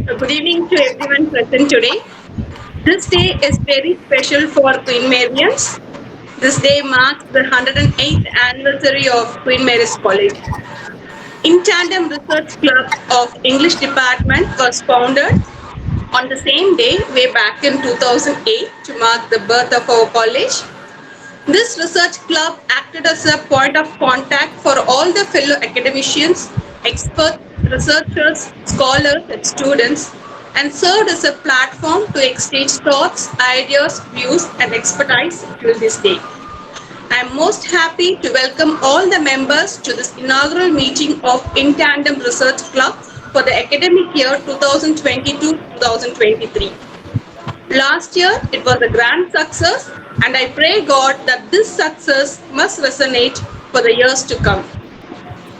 Good evening to everyone present today. This day is very special for Queen Marians. This day marks the 108th anniversary of Queen Mary's College. In Tandem Research Club of English Department was founded on the same day way back in 2008 to mark the birth of our college. This research club acted as a point of contact for all the fellow academicians, experts, researchers, scholars, and students, and served as a platform to exchange thoughts, ideas, views, and expertise till this day. I am most happy to welcome all the members to this inaugural meeting of In Tandem Research Club for the academic year 2022-2023. Last year, it was a grand success, and I pray God that this success must resonate for the years to come.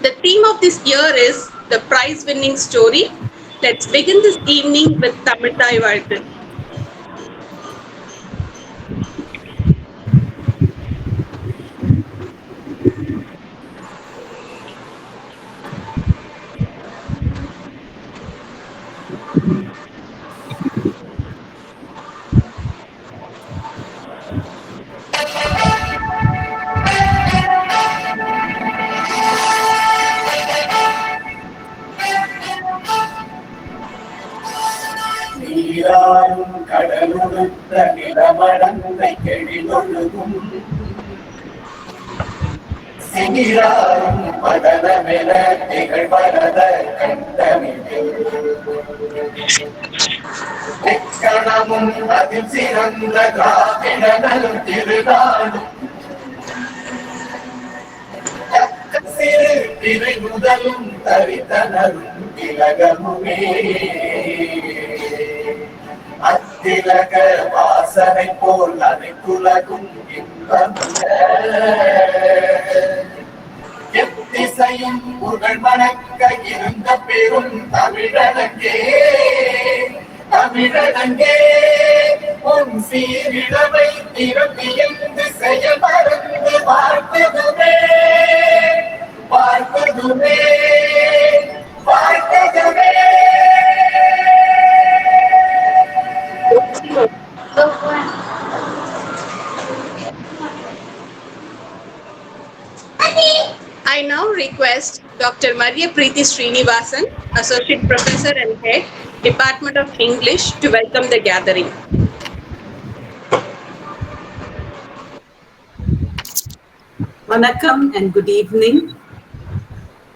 The theme of this year is the prize winning story. Let's begin this evening with Tamil Thai வாழ்த்து. நீராயும் கடலுடுத்த நிலமடந்தை கெழிலொழுகும் சிகிராயும் படலமென திகழ்வரத கண்டமிழில் எக்கணமும் அதில் சிறந்த திராவிடனும் திருநாளும் சிறு திரை முதலும் தரித்தனரும் திலகமுமே அத்திலக வாசனை போல் அனைத்துலகும் இன்பமுள்ள எத்திசையும் புகழ் மணக்க இருந்த பெரும் தமிழனங்கே தமிழனங்கே உன் சீரிழமை திரும்பியந்து செயல் மறந்து பார்த்ததுமே பார்த்ததுமே பார்த்ததுமே. I now request Dr. Maria Preeti Srinivasan, Associate Professor and Head, Department of English, to welcome the gathering. Vanakkam and good evening.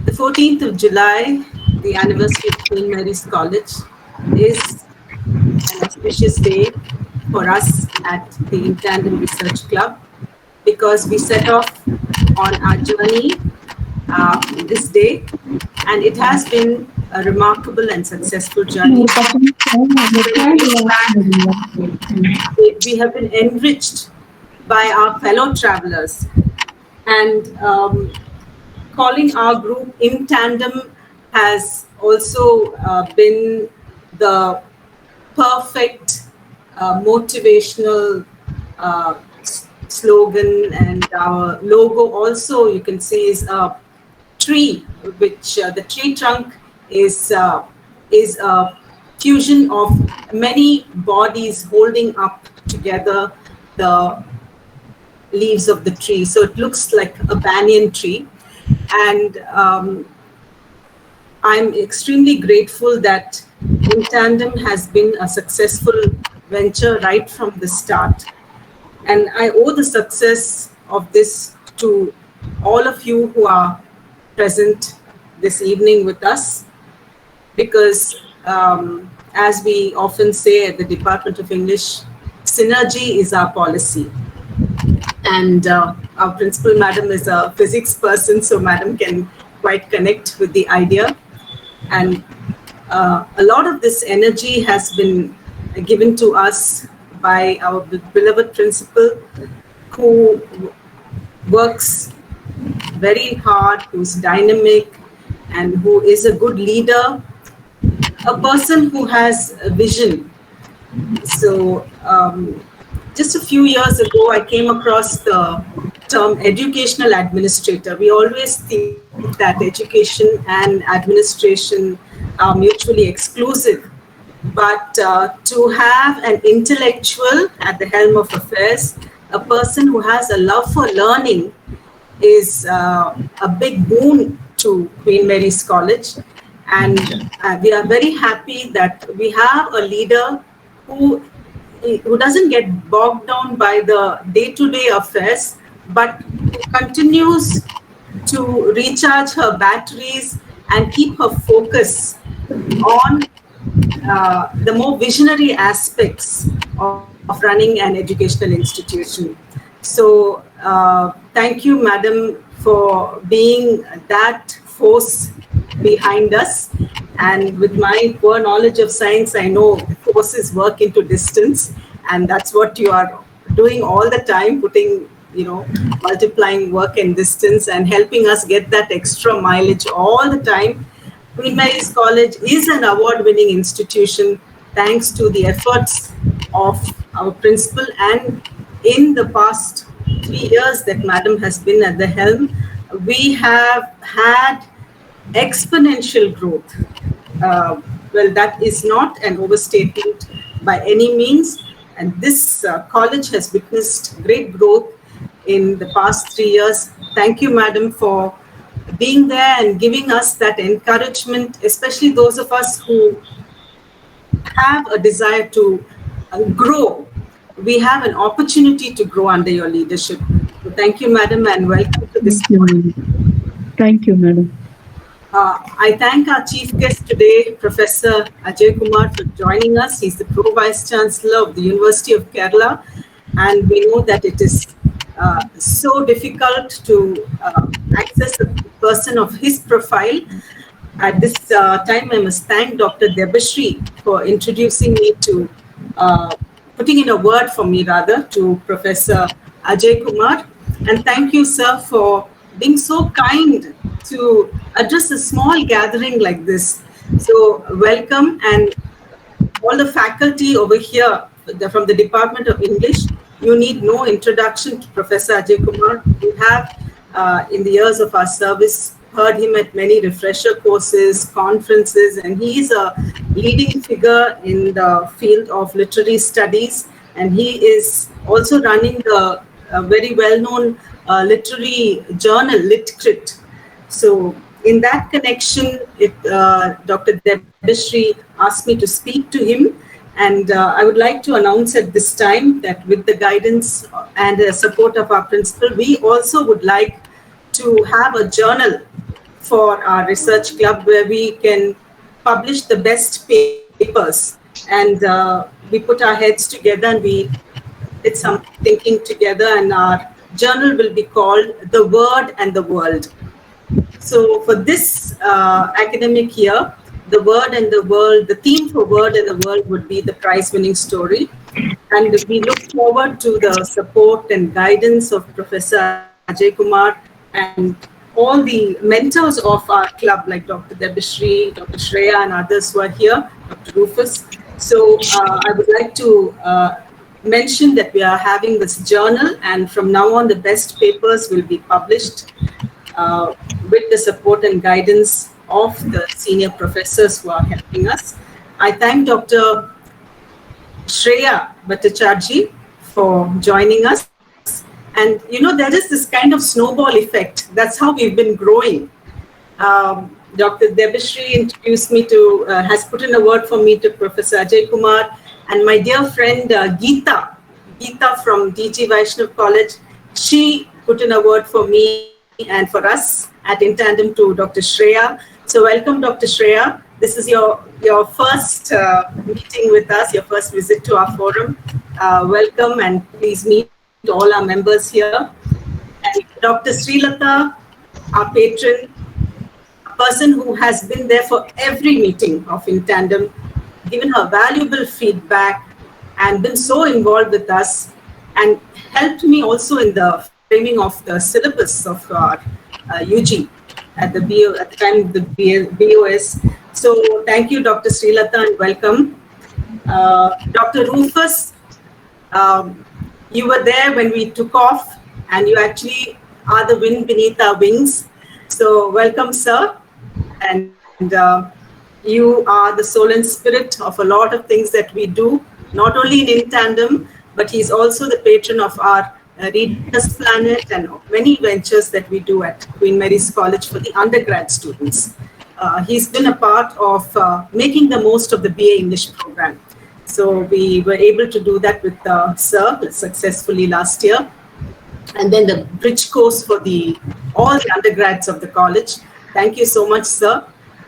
The 14th of July, the anniversary of Queen Mary's College, is an auspicious day for us at the In Tandem Research Club because we set off on our journey this day, and it has been a remarkable and successful journey. We have been enriched by our fellow travelers, and calling our group In Tandem has also been the perfect motivational slogan, and our logo also, you can see, is a tree, which the tree trunk is a fusion of many bodies holding up together the leaves of the tree. So it looks like a banyan tree. And I'm extremely grateful that In Tandem has been a successful venture right from the start. And I owe the success of this to all of you who are present this evening with us, because as we often say at the Department of English, synergy is our policy. And our principal madam is a physics person, so madam can quite connect with the idea. And a lot of this energy has been given to us by our beloved principal, who works very hard, who's dynamic, and who is a good leader, a person who has a vision. So just a few years ago, I came across the term educational administrator. We always think that education and administration are mutually exclusive. but to have an intellectual at the helm of affairs, a person who has a love for learning, is a big boon to Queen Mary's College. And we are very happy that we have a leader who doesn't get bogged down by the day-to-day affairs, but who continues to recharge her batteries and keep her focus on the more visionary aspects of running an educational institution. So, thank you, Madam, for being that force behind us. And with my poor knowledge of science, I know forces work into distance, and that's what you are doing all the time, putting, multiplying work and distance and helping us get that extra mileage all the time. Queen Mary's College is an award-winning institution thanks to the efforts of our principal, and in the past 3 years that Madam has been at the helm, we have had exponential growth. Well, that is not an overstatement by any means, and this college has witnessed great growth in the past 3 years. Thank you, Madam, for being there and giving us that encouragement, especially those of us who have a desire to grow. We have an opportunity to grow under your leadership. So thank you, Madam, and welcome to this. Thank you, Madam. I thank our chief guest today, Professor Ajayakumar, for joining us. He's the Pro Vice Chancellor of the University of Kerala, and we know that it is so difficult to access a person of his profile. At this time, I must thank Dr. Debashri for introducing me to, putting in a word for me rather, to Professor Ajayakumar. And thank you, sir, for being so kind to address a small gathering like this. So welcome, and all the faculty over here from the Department of English, you need no introduction to Professor Ajayakumar. We have, in the years of our service, heard him at many refresher courses, conferences, and he is a leading figure in the field of literary studies. And he is also running the very well-known literary journal, LitCrit. So in that connection, Dr. Debashri asked me to speak to him. And I would like to announce at this time that with the guidance and the support of our principal, we also would like to have a journal for our research club where we can publish the best papers. And we put our heads together and we did some thinking together, and our journal will be called The Word and the World. So for this academic year, The Word and the World, the theme for Word and the World would be the prize-winning story. And we look forward to the support and guidance of Professor Ajayakumar and all the mentors of our club, like Dr. Debashri, Dr. Shreya, and others who are here, Dr. Rufus. So I would like to mention that we are having this journal, and from now on, the best papers will be published with the support and guidance of the senior professors who are helping us. I thank Dr. Shreya Bhattacharjee for joining us. And there is this kind of snowball effect. That's how we've been growing. Dr. Debashri introduced me to, has put in a word for me to Professor Ajayakumar, and my dear friend Geeta from DG Vaishnav College, she put in a word for me and for us at in tandem to Dr. Shreya. So welcome, Dr. Shreya. This is your first meeting with us, your first visit to our forum. Welcome, and please meet all our members here. And Dr. Srilata, our patron, a person who has been there for every meeting of In Tandem, given her valuable feedback and been so involved with us, and helped me also in the framing of the syllabus of our UG at the time of the BOS. So thank you, Dr. Srilata, and welcome. Dr. Rufus, you were there when we took off, and you actually are the wind beneath our wings. So welcome, sir. And You are the soul and spirit of a lot of things that we do, not only in Tandem, but he's also the patron of our Readers Planet and many ventures that we do at Queen Mary's College for the undergrad students. He's been a part of making the most of the BA English program. So we were able to do that with Sir successfully last year. And then the bridge course for all the undergrads of the college. Thank you so much, sir,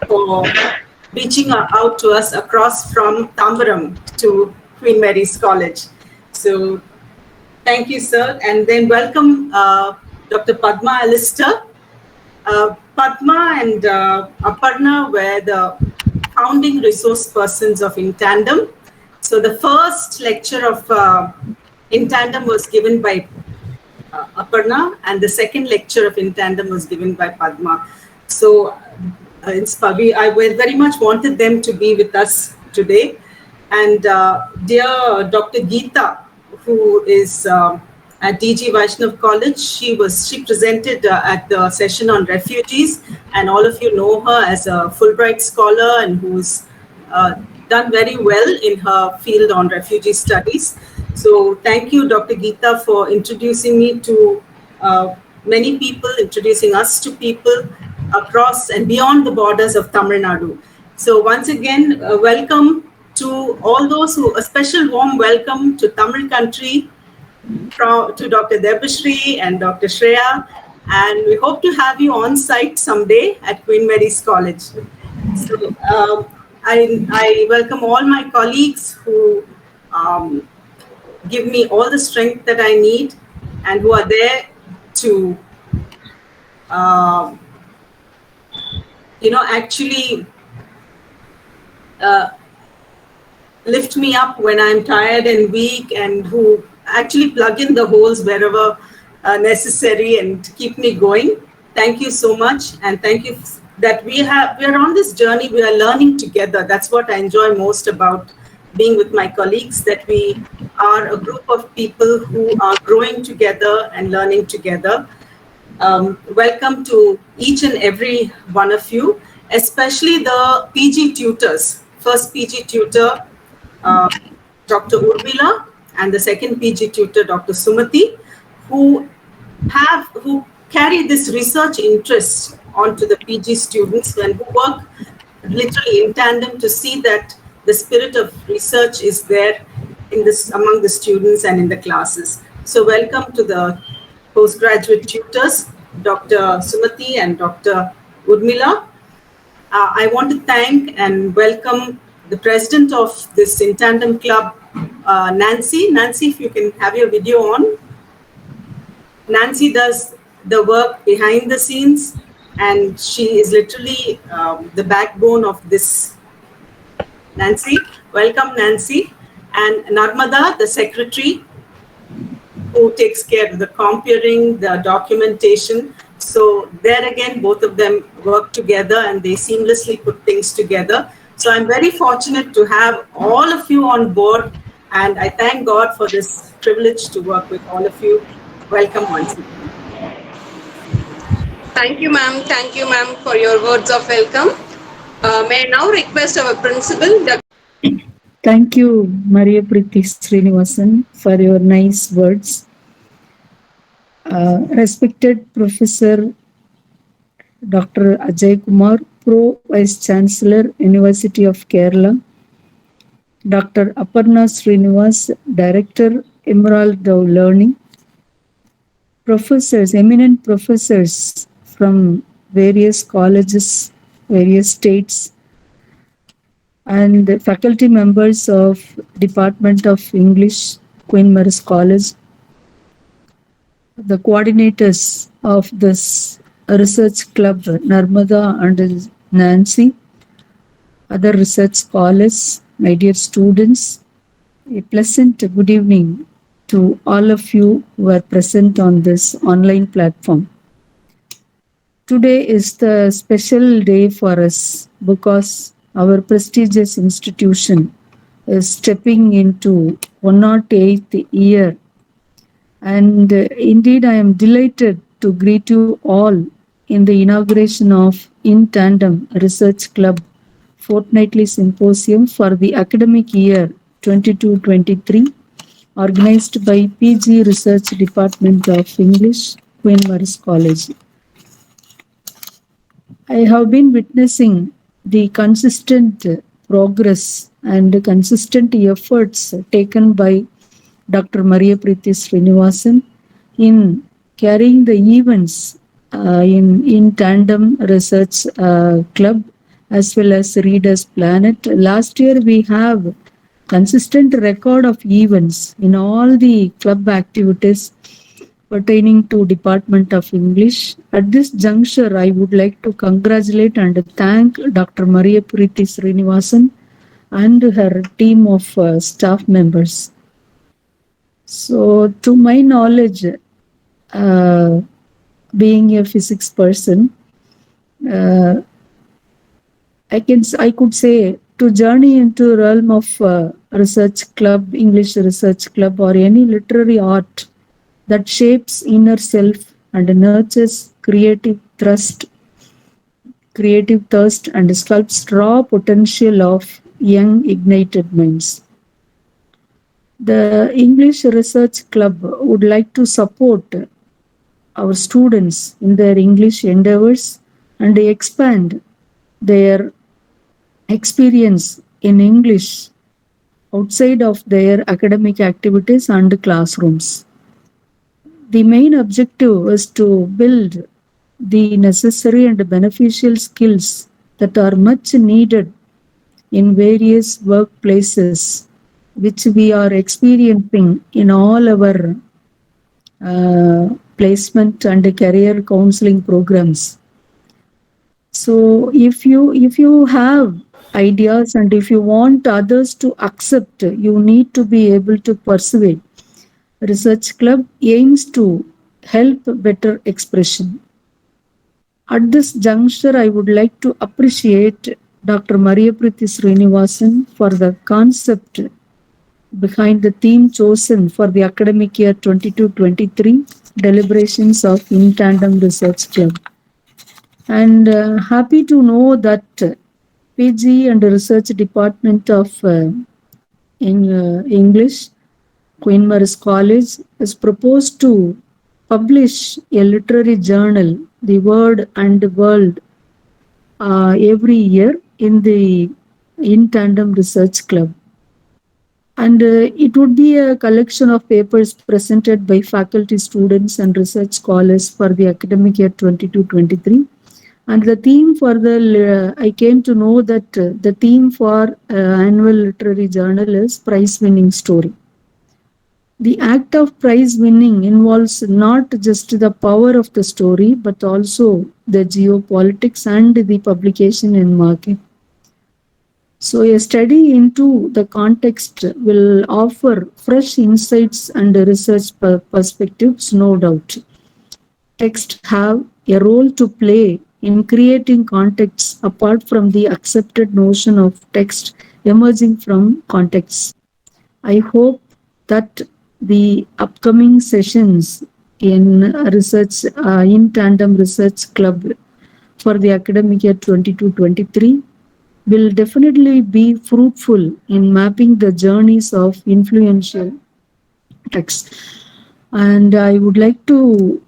for reaching out to us across from Tambaram to Queen Mary's College. So thank you, sir. And then welcome Dr. Padma Alistair. Padma and Aparna were the founding resource persons of In Tandem. So the first lecture of In Tandem was given by Aparna, and the second lecture of In Tandem was given by Padma. So I very much wanted them to be with us today. And dear Dr. Geeta, who is at DG Vaishnav College, she presented at the session on refugees, and all of you know her as a Fulbright scholar and who's done very well in her field on refugee studies. So thank you, Dr. Geeta, for introducing me to many people, introducing us to people across and beyond the borders of Tamil Nadu. So once again, welcome to all those a special warm welcome to Tamil country, to Dr. Debashri and Dr. Shreya, and we hope to have you on site someday at Queen Mary's College. So I welcome all my colleagues who give me all the strength that I need and who are there to, actually lift me up when I'm tired and weak, and who actually plug in the holes wherever necessary and keep me going. Thank you so much, and thank you that we are on this journey. We are learning together. That's what I enjoy most about being with my colleagues, that we are a group of people who are growing together and learning together. Welcome to each and every one of you, especially the PG tutors. First PG tutor, Dr. Urmila, and the second PG tutor, Dr. Sumati, who carry this research interest onto the PG students and who work literally in tandem to see that the spirit of research is there among the students and in the classes. So welcome to the postgraduate tutors, Dr. Sumati and Dr. Urmila. I want to thank and welcome the president of this In Tandem Club, Nancy. Nancy, if you can have your video on. Nancy does the work behind the scenes, and she is literally the backbone of this. Nancy, welcome, Nancy. And Narmada, the secretary, who takes care of the comparing, the documentation. So there again, both of them work together and they seamlessly put things together. So I'm very fortunate to have all of you on board, and I thank God for this privilege to work with all of you. Welcome once again. Thank you, ma'am. Thank you, ma'am, for your words of welcome. May I now request our principal, Thank you, Maria Priti Srinivasan, for your nice words. Respected Professor Dr. Ajayakumar, Pro Vice Chancellor, University of Kerala, Dr. Aparna Srinivas, Director, Emerald of Learning, professors, eminent professors from various colleges, various states, and faculty members of Department of English, Queen Mary's College, the coordinators of this research club, Narmada and Nancy, other research scholars, my dear students, a pleasant good evening to all of you who are present on this online platform. Today is the special day for us because our prestigious institution is stepping into 108th year. And indeed, I am delighted to greet you all in the inauguration of In Tandem Research Club fortnightly symposium for the academic year 22-23, organized by PG Research Department of English, Queen Mary's College. I have been witnessing the consistent progress and consistent efforts taken by Dr. Maria Preeti Srinivasan in carrying the events in Tandem Research Club as well as Readers Planet. Last year we have consistent record of events in all the club activities pertaining to Department of English. At this juncture, I would like to congratulate and thank Dr. Maria Preeti Srinivasan and her team of staff members. So, to my knowledge, uh, being a physics person, uh, I could say to journey into realm of research club, English research club, or any literary art that shapes inner self and nurtures creative thirst, and sculpts raw potential of young ignited minds. The English Research Club would like to support our students in their English endeavors and expand their experience in English outside of their academic activities and classrooms. The main objective is to build the necessary and beneficial skills that are much needed in various workplaces, which we are experiencing in all our placement and career counseling programs. So if you have ideas and if you want others to accept, you need to be able to persuade. Research Club aims to help better expression. At this juncture, I would like to appreciate Dr. Maria Preeti Srinivasan for the concept behind the theme chosen for the academic year 22-23 deliberations of In Tandem Research Club. And happy to know that PG and Research Department of English, Queen Mary's College, has proposed to publish a literary journal, The Word and World, every year in the In Tandem Research Club. And it would be a collection of papers presented by faculty, students, and research scholars for the academic year 22-23. And the theme for I came to know that the theme for annual literary journal is prize winning story. The act of prize winning involves not just the power of the story, but also the geopolitics and the publication and market. So a study into the context will offer fresh insights and research perspectives, no doubt. Text have a role to play in creating contexts apart from the accepted notion of text emerging from contexts. I hope that the upcoming sessions in in Tandem Research Club for the academic year 22-23 will definitely be fruitful in mapping the journeys of influential texts. And I would like to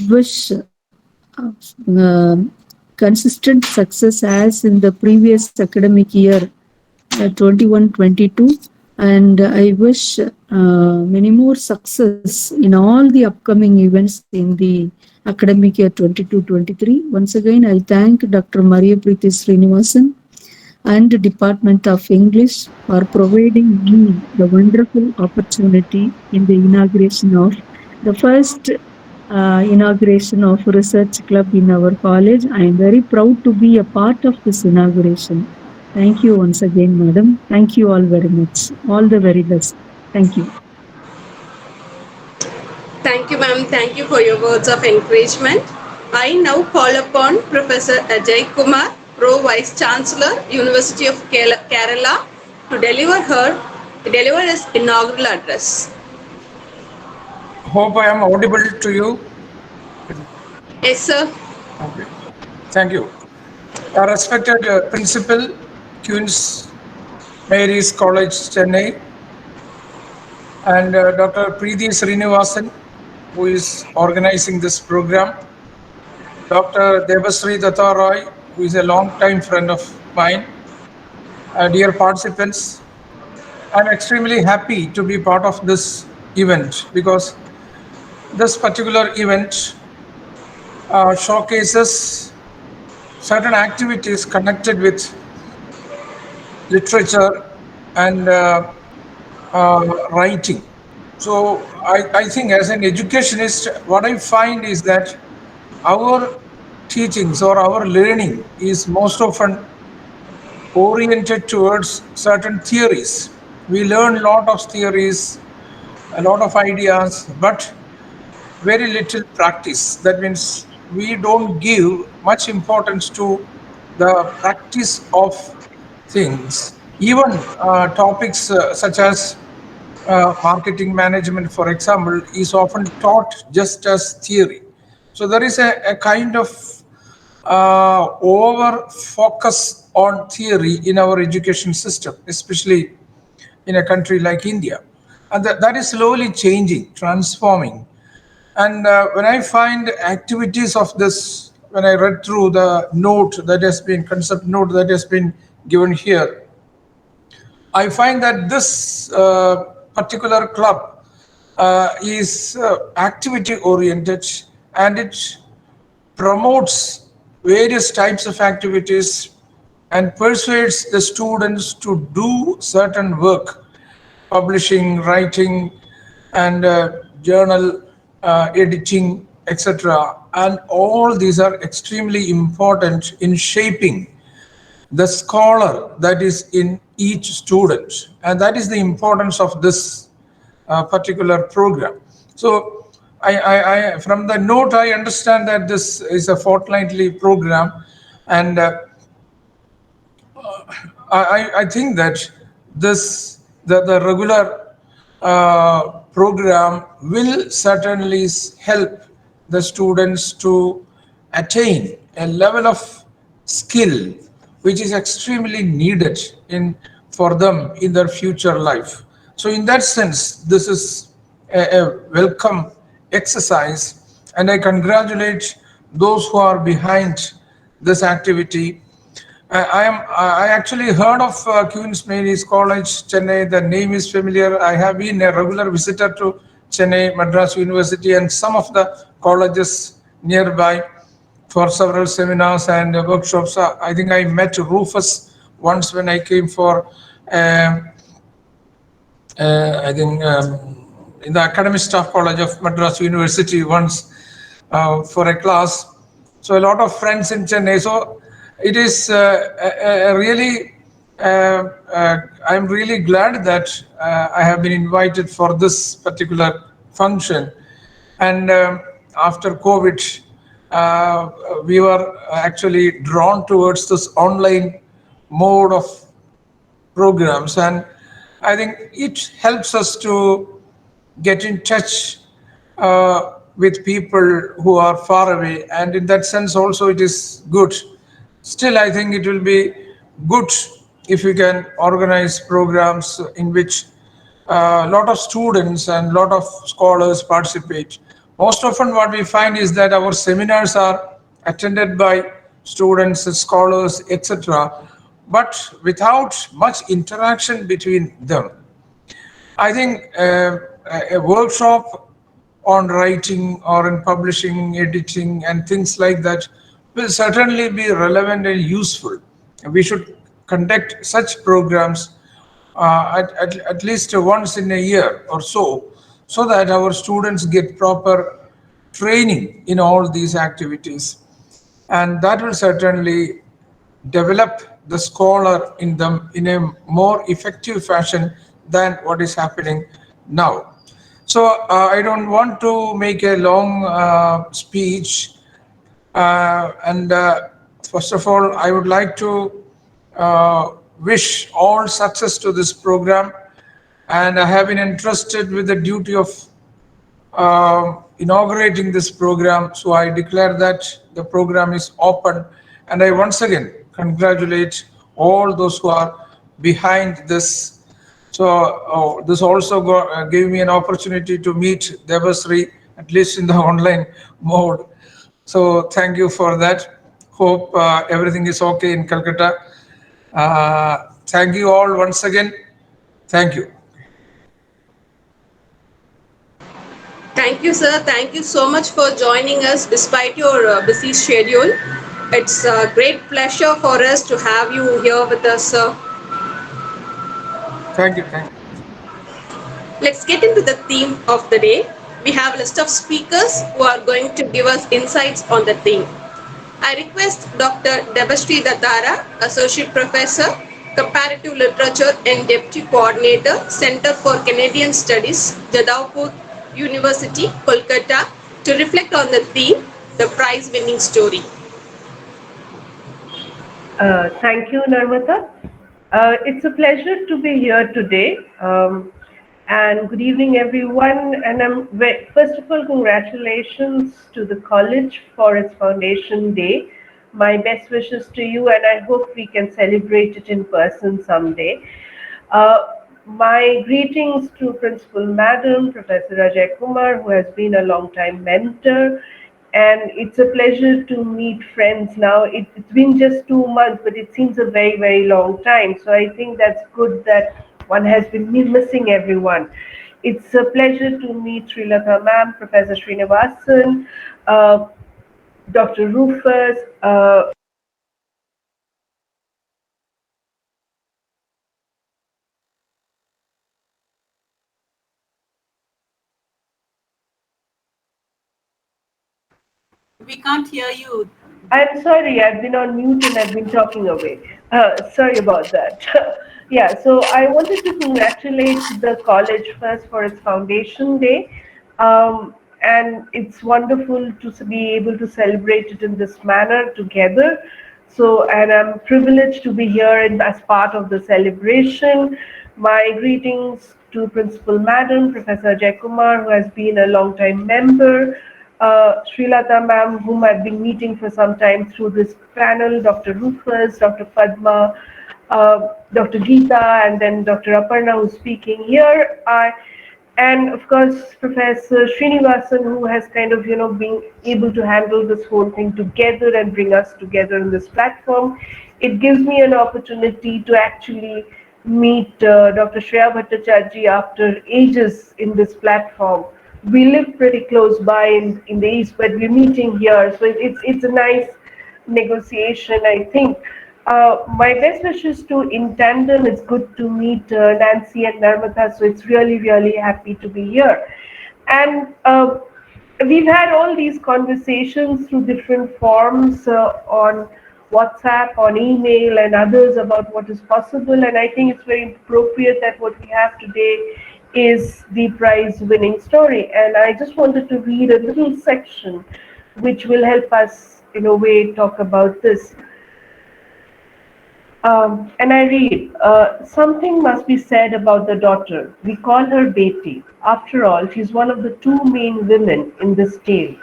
wish consistent success as in the previous academic year 21-22, and I wish many more success in all the upcoming events in the academic year 22-23. Once again, I thank Dr. Maria Preeti Srinivasan and Department of English for providing me the wonderful opportunity in the inauguration of the first inauguration of Research Club in our college. I am very proud to be a part of this inauguration. Thank you once again, madam. Thank you all very much. All the very best. Thank you. Thank you, ma'am. Thank you for your words of encouragement. I now call upon Professor Ajayakumar, Pro Vice Chancellor, University of Kerala, to deliver his inaugural address. Hope I am audible to you. Yes, sir. Okay. Thank you. Respected Principal Queen's Mary's College, Chennai, and Dr. Preeti Srinivasan, who is organizing this program, Dr. Debasri Datta Roy, who is a long-time friend of mine, dear participants. I'm extremely happy to be part of this event because this particular event showcases certain activities connected with literature and writing. So I think as an educationist, what I find is that our teachings or our learning is most often oriented towards certain theories. We learn a lot of theories, a lot of ideas, but very little practice. That means we don't give much importance to the practice of things. Even topics such as marketing management, for example, is often taught just as theory. So there is a kind of over focus on theory in our education system, especially in a country like India. And that is slowly changing, transforming. And when I find activities of this, when I read through the note that has been, concept note that has been given here, I find that this particular club is activity oriented, and it promotes various types of activities and persuades the students to do certain work, publishing, writing, and journal editing, etc. And all these are extremely important in shaping the scholar that is in each student. And that is the importance of this particular program. So from the note, I understand that this is a fortnightly program, and I think that the regular program will certainly help the students to attain a level of skill which is extremely needed in for them in their future life. So in that sense, this is a welcome exercise, and I congratulate those who are behind this activity. I actually heard of Queen's Mary's College, Chennai. The name is familiar. I have been a regular visitor to Chennai, Madras University, and some of the colleges nearby for several seminars and workshops. I think I met Rufus once when I came for, I think, in the Academic Staff College of Madras University once for a class. So a lot of friends in Chennai. So it is really, I'm really glad that I have been invited for this particular function. And after COVID, we were actually drawn towards this online mode of programs. And I think it helps us to get in touch with people who are far away. And in that sense also it is good. Still, I think it will be good if we can organize programs in which a lot of students and a lot of scholars participate. Most often what we find is that our seminars are attended by students, scholars, etc., but without much interaction between them. I think a workshop on writing or in publishing, editing, and things like that will certainly be relevant and useful. We should conduct such programs at least once in a year or so that our students get proper training in all these activities. And that will certainly develop the scholar in them in a more effective fashion than what is happening now. So I don't want to make a long speech. And first of all, I would like to wish all success to this program. And I have been entrusted with the duty of inaugurating this program. So I declare that the program is open. And I once again congratulate all those who are behind this. So this also gave me an opportunity to meet Debasri, at least in the online mode. So thank you for that. Hope everything is okay in Calcutta. Thank you all once again. Thank you. Thank you, sir. Thank you so much for joining us despite your busy schedule. It's a great pleasure for us to have you here with us, sir. Thank you. Thank you. Let's get into the theme of the day. We have a list of speakers who are going to give us insights on the theme. I request Dr. Debashree Dattara, Associate Professor, Comparative Literature and Deputy Coordinator, Center for Canadian Studies, Jadavpur University, Kolkata, to reflect on the theme, the prize-winning story. Thank you, Narmata. It's a pleasure to be here today. And good evening, everyone. And first of all, congratulations to the college for its foundation day. My best wishes to you, and I hope we can celebrate it in person someday. Uh, my greetings to Principal Madam, Professor Ajayakumar, who has been a long time mentor, and it's a pleasure to meet friends now. It's been just 2 months, but it seems a very, very long time. So I think that's good that one has been missing everyone. It's a pleasure to meet Srilata ma'am, Professor Srinivasan, Dr. Rufus, We can't hear you. I'm sorry, I've been on mute and I've been talking away. Sorry about that. Yeah, so I wanted to congratulate the college first for its foundation day. And it's wonderful to be able to celebrate it in this manner together. So, and I'm privileged to be here as part of the celebration. My greetings to Principal Madam, Professor Ajayakumar, who has been a long time member, Srilata ma'am, whom I've been meeting for some time through this panel, Dr. Rufus, Dr. Padma, Dr. Geeta, and then Dr. Aparna, who's speaking here. And of course, Professor Srinivasan, who has kind of, been able to handle this whole thing together and bring us together in this platform. It gives me an opportunity to actually meet Dr. Shreya Bhattacharjee after ages in this platform. We live pretty close by in the east, but we're meeting here, so it's a nice negotiation, I think. My best wishes to In Tandem. It's good to meet Nancy and Narmata, so it's really, really happy to be here. And we've had all these conversations through different forms on WhatsApp, on email, and others about what is possible. And I think it's very appropriate that what we have today is the prize winning story. And I just wanted to read a little section which will help us, in a way, talk about this. And I read, something must be said about the daughter. We call her Beti. After all, she's one of the two main women in this tale,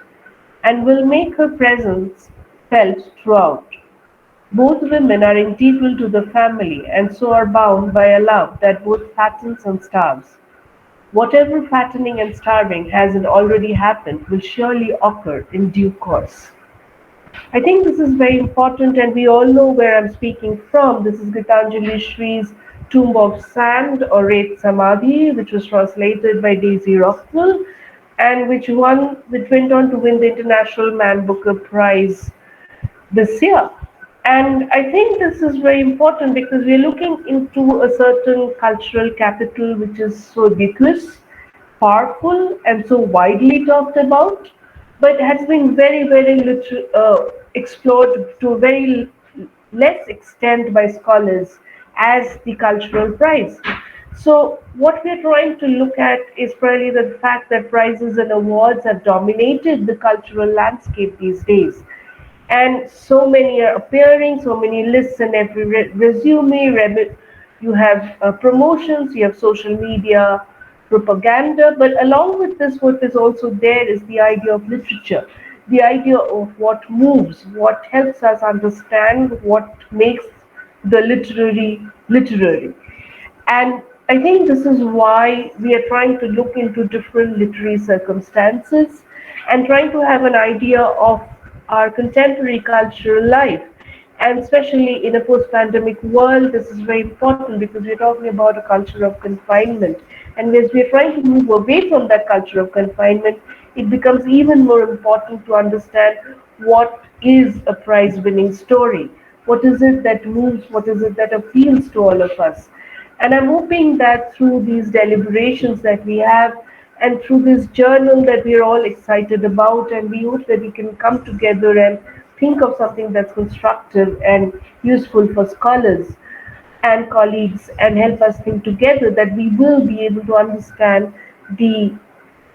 and will make her presence felt throughout. Both women are integral to the family, and so are bound by a love that both fattens and starves. Whatever fattening and starving hasn't already happened will surely occur in due course. I think this is very important, and we all know where I'm speaking from. This is Gitanjali Shree's Tomb of Sand or Red Samadhi, which was translated by Daisy Rocknell, and which went on to win the International Man Booker Prize this year. And I think this is very important because we're looking into a certain cultural capital which is so ubiquitous, powerful, and so widely talked about, but has been very, very explored to a very less extent by scholars as the cultural prize. So what we're trying to look at is probably the fact that prizes and awards have dominated the cultural landscape these days. And so many are appearing, so many lists in every resume. You have promotions, you have social media propaganda, but along with this, what is also there is the idea of literature, the idea of what moves, what helps us understand, what makes the literary. And I think this is why we are trying to look into different literary circumstances and trying to have an idea of our contemporary cultural life. And especially in a post pandemic world, this is very important because we're talking about a culture of confinement. And as we're trying to move away from that culture of confinement, it becomes even more important to understand what is a prize winning story. What is it that moves? What is it that appeals to all of us? And I'm hoping that through these deliberations that we have and through this journal that we are all excited about, and we hope that we can come together and think of something that's constructive and useful for scholars and colleagues and help us think together, that we will be able to understand the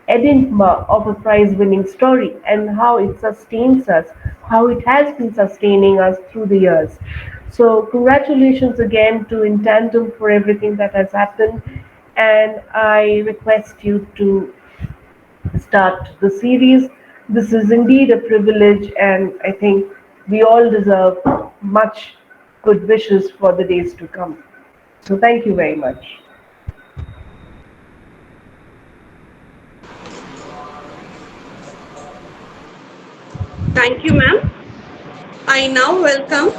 enigma of a prize winning story and how it sustains us, how it has been sustaining us through the years. So, congratulations again to In Tandem for everything that has happened. And I request you to start the series. This is indeed a privilege, and I think we all deserve much good wishes for the days to come. So, thank you very much. Thank you, ma'am. I now welcome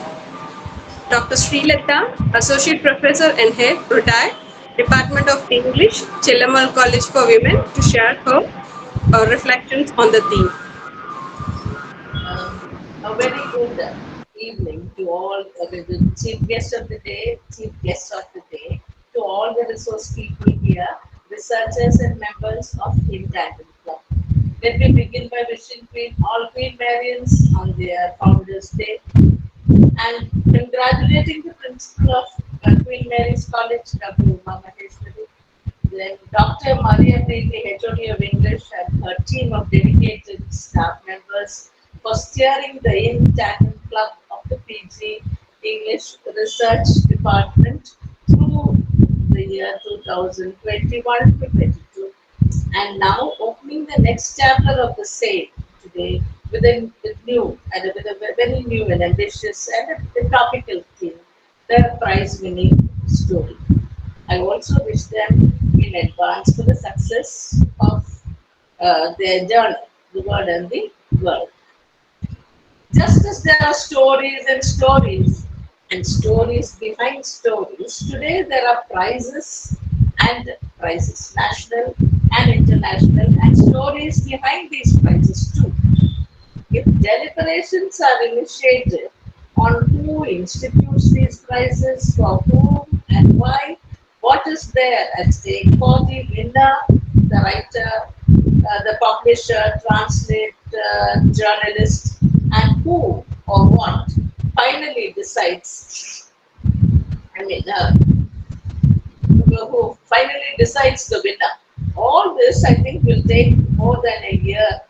Dr. Srilata, Associate Professor and Head, Retired, Department of English, Chellamal College for Women, to share her reflections on the theme. A very good evening to all, the chief guest of the day, chief guests of the day, to all the resource people here, researchers and members of Tandem Club. Let me begin by wishing all Queen Marians on their Founders Day and congratulating the principal of Queen Mary's College, Dr. Uma Maheshwari, then Dr. Maria Preeti, HOD of English, and her team of dedicated staff members for steering the In Tandem Club of the PG English Research Department through the year 2021 to 22, and now opening the next chapter of the same today with new and with a very new and ambitious and a topical theme, the prize-winning story. I also wish them in advance for the success of their journal, the word and the world. Just as there are stories and stories behind stories, today there are prizes, national and international, and stories behind these prizes too. If deliberations are initiated on who institutes these prizes, for whom and why, what is there at stake for the winner, the writer, the publisher, journalist, and who or what finally decides, I mean, who finally decides the winner. All this, I think, will take more than a year.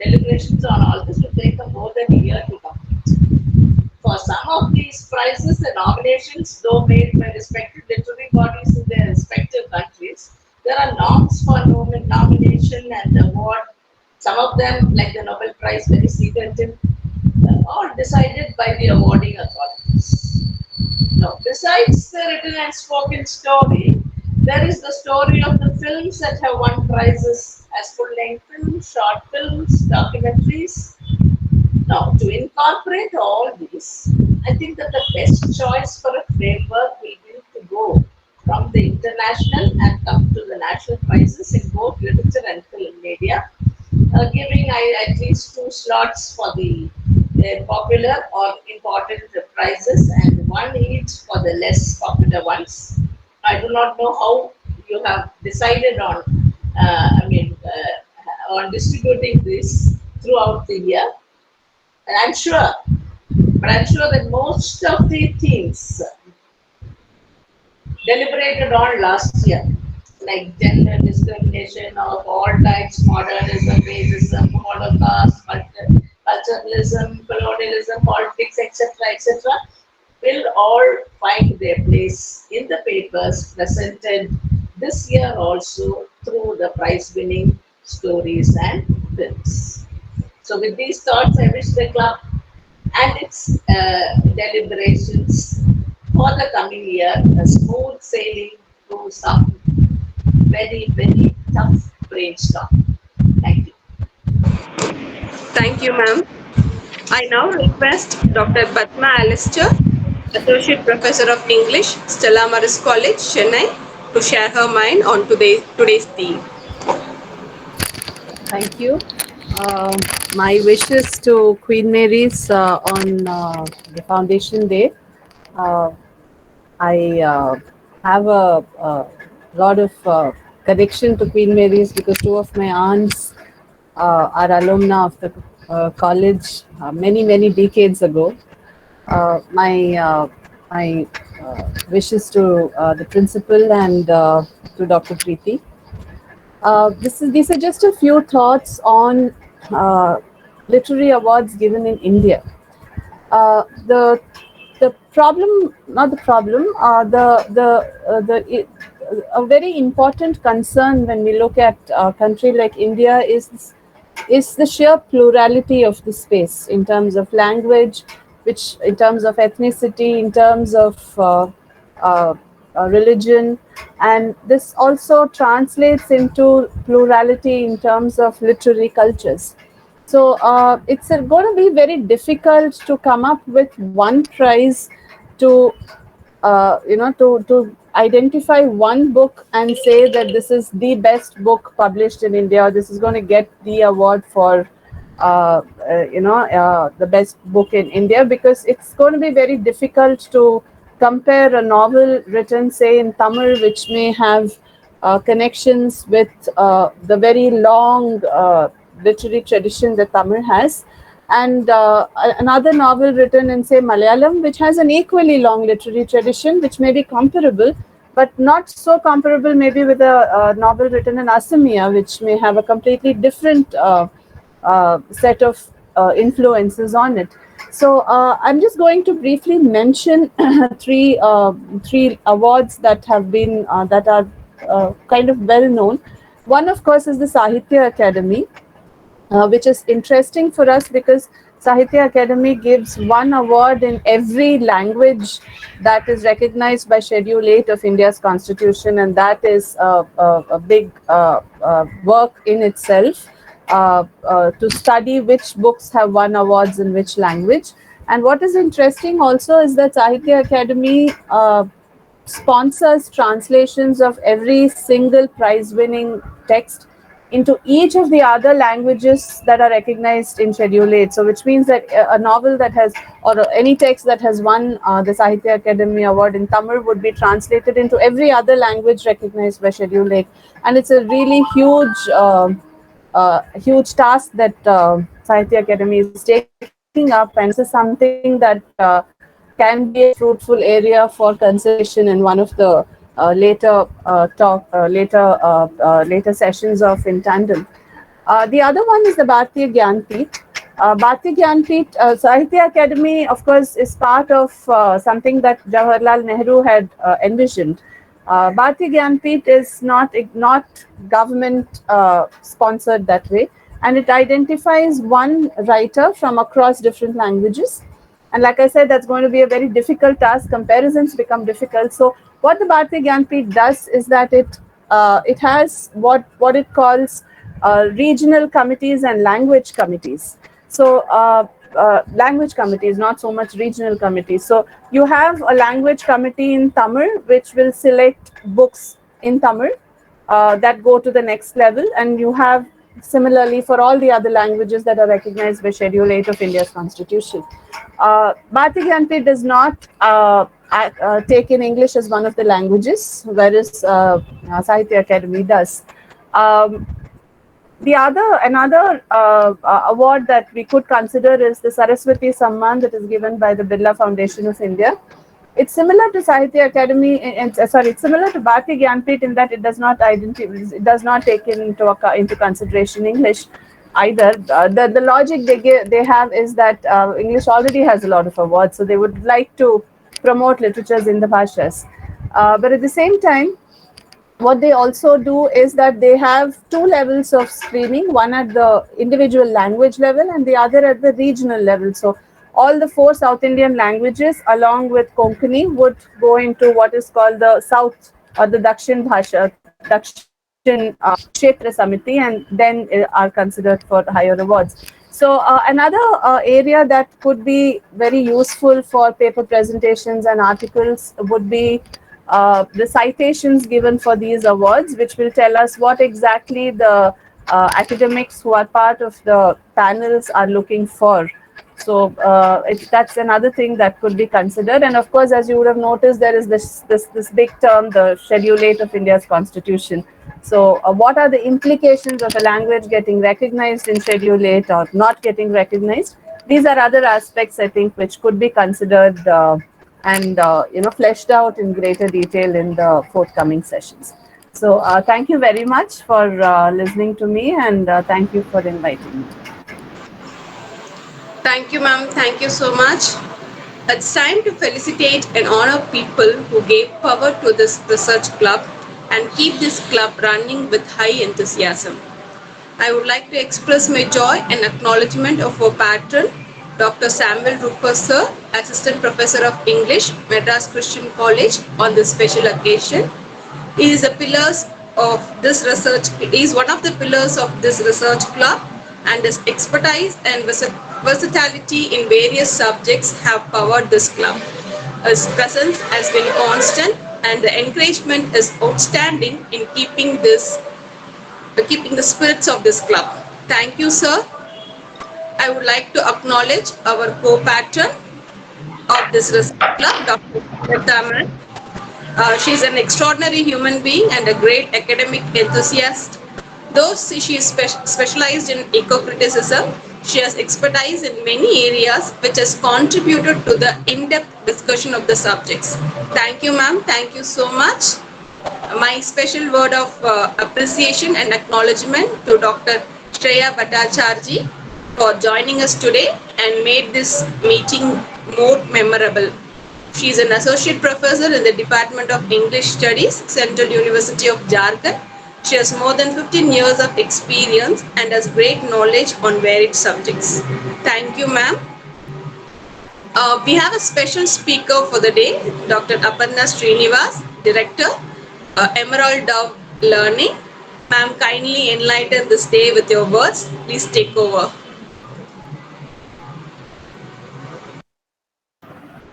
Deliberations on all this will take more than a year to complete. For some of these prizes, the nominations, though made by respective literary bodies in their respective countries, there are norms for nomination and award. Some of them, like the Nobel Prize, very secretive, all decided by the awarding authorities. Now, besides the written and spoken story, there is the story of the films that have won prizes as full-length films, short films, documentaries. Now, to incorporate all these, I think that the best choice for a framework will be to go from the international and come to the national prizes in both literature and film media, giving at least two slots for the popular or important prizes and one each for the less popular ones. I do not know how you have decided on, on distributing this throughout the year. And I'm sure that most of the themes deliberated on last year, like gender discrimination of all types, modernism, racism, Holocaust, culturalism, colonialism, politics, etc., will all find their place in the papers presented this year also through the prize winning stories and films. So, with these thoughts, I wish the club and its deliberations for the coming year, a smooth sailing through some very, very tough brainstorm. Thank you. Thank you, ma'am. I now request Dr. Padma Alistair, Associate Professor of English, Stella Maris College, Chennai, to share her mind on today's theme. Thank you. My wishes to Queen Mary's on the Foundation Day. Uh, I have a lot of connection to Queen Mary's because two of my aunts are alumna of the college many decades ago. My wishes to the principal and to Dr. Preeti. These are just a few thoughts on uh, literary awards given in India. The problem, not the problem, a very important concern when we look at a country like India is the sheer plurality of the space in terms of language, which in terms of ethnicity, in terms of uh, religion, and this also translates into plurality in terms of literary cultures. So it's going to be very difficult to come up with one prize to to identify one book and say that this is the best book published in India. This is going to get the award for the best book in India, because it's going to be very difficult to compare a novel written, say, in Tamil, which may have connections with the very long literary tradition that Tamil has, and another novel written in, say, Malayalam, which has an equally long literary tradition, which may be comparable, but not so comparable maybe with a novel written in Assamia, which may have a completely different set of influences on it. So I'm just going to briefly mention three awards that have been that are kind of well known. One, of course, is the Sahitya Academy, which is interesting for us because Sahitya Academy gives one award in every language that is recognized by Schedule 8 of India's Constitution, and that is a big work in itself, to study which books have won awards in which language. And what is interesting also is that Sahitya Academy sponsors translations of every single prize-winning text into each of the other languages that are recognized in Schedule 8. So which means that a novel that has, or any text that has won the Sahitya Academy Award in Tamil would be translated into every other language recognized by Schedule 8. And it's a really huge task that Sahitya Academy is taking up, and this is something that can be a fruitful area for consideration in one of the later sessions of In Tandem. The other one is the Bharatiya Gyanpith. Bharatiya Gyanpith, Sahitya Academy, of course, is part of something that Jawaharlal Nehru had envisioned. Bharatiya Gyanpith is not government sponsored that way, and it identifies one writer from across different languages. And like I said, that's going to be a very difficult task. Comparisons become difficult. So what the Bharatiya Gyanpith does is that it has what it calls regional committees and language committees. So language committees, not so much regional committees. So you have a language committee in Tamil, which will select books in Tamil that go to the next level, and you have similarly for all the other languages that are recognized by Schedule 8 of India's Constitution. Bharatiya Gyanpith does not take in English as one of the languages, whereas Sahitya Academy does. Another award that we could consider is the Saraswati Samman that is given by the Birla Foundation of India. It's similar to Sahitya Academy, it's similar to Bharatiya Gyanpith in that it does not take into consideration English either. The logic they have is that English already has a lot of awards, so they would like to promote literatures in the bhashas. But at the same time, what they also do is that they have two levels of screening, one at the individual language level and the other at the regional level. So all the 4 South Indian languages along with Konkani would go into what is called the South or the Dakshin Bhasha, Dakshin Kshetra Samiti, and then are considered for higher awards. So another area that could be very useful for paper presentations and articles would be the citations given for these awards, which will tell us what exactly the academics who are part of the panels are looking for. So that's another thing that could be considered. And of course, as you would have noticed, there is this big term, the Schedule 8 of India's Constitution. So what are the implications of a language getting recognized in Schedule 8 or not getting recognized? These are other aspects, I think, which could be considered and fleshed out in greater detail in the forthcoming sessions. So thank you very much for listening to me, and thank you for inviting me. Thank you, ma'am. Thank you so much. It's time to felicitate and honor people who gave power to this research club and keep this club running with high enthusiasm. I would like to express my joy and acknowledgement of our patron, Dr. Samuel Rufus Sir, Assistant Professor of English, Madras Christian College, on this special occasion. He is one of the pillars of this research club, and his expertise and versatility in various subjects have powered this club. His presence has been constant, and the encouragement is outstanding in keeping the spirits of this club. Thank you, sir. I would like to acknowledge our co-patron of this research club, Dr. Ajayakumar. She's an extraordinary human being and a great academic enthusiast. Though she is specialized in eco-criticism, she has expertise in many areas which has contributed to the in-depth discussion of the subjects. Thank you, ma'am. Thank you so much. My special word of appreciation and acknowledgement to Dr. Shreya Bhattacharjee for joining us today and made this meeting more memorable. She is an associate professor in the Department of English Studies, Central University of Jharkhand. She has more than 15 years of experience and has great knowledge on varied subjects. Thank you, ma'am. We have a special speaker for the day, Dr. Aparna Srinivas, Director, Emerald Dove Learning. Ma'am, kindly enlighten this day with your words. Please take over.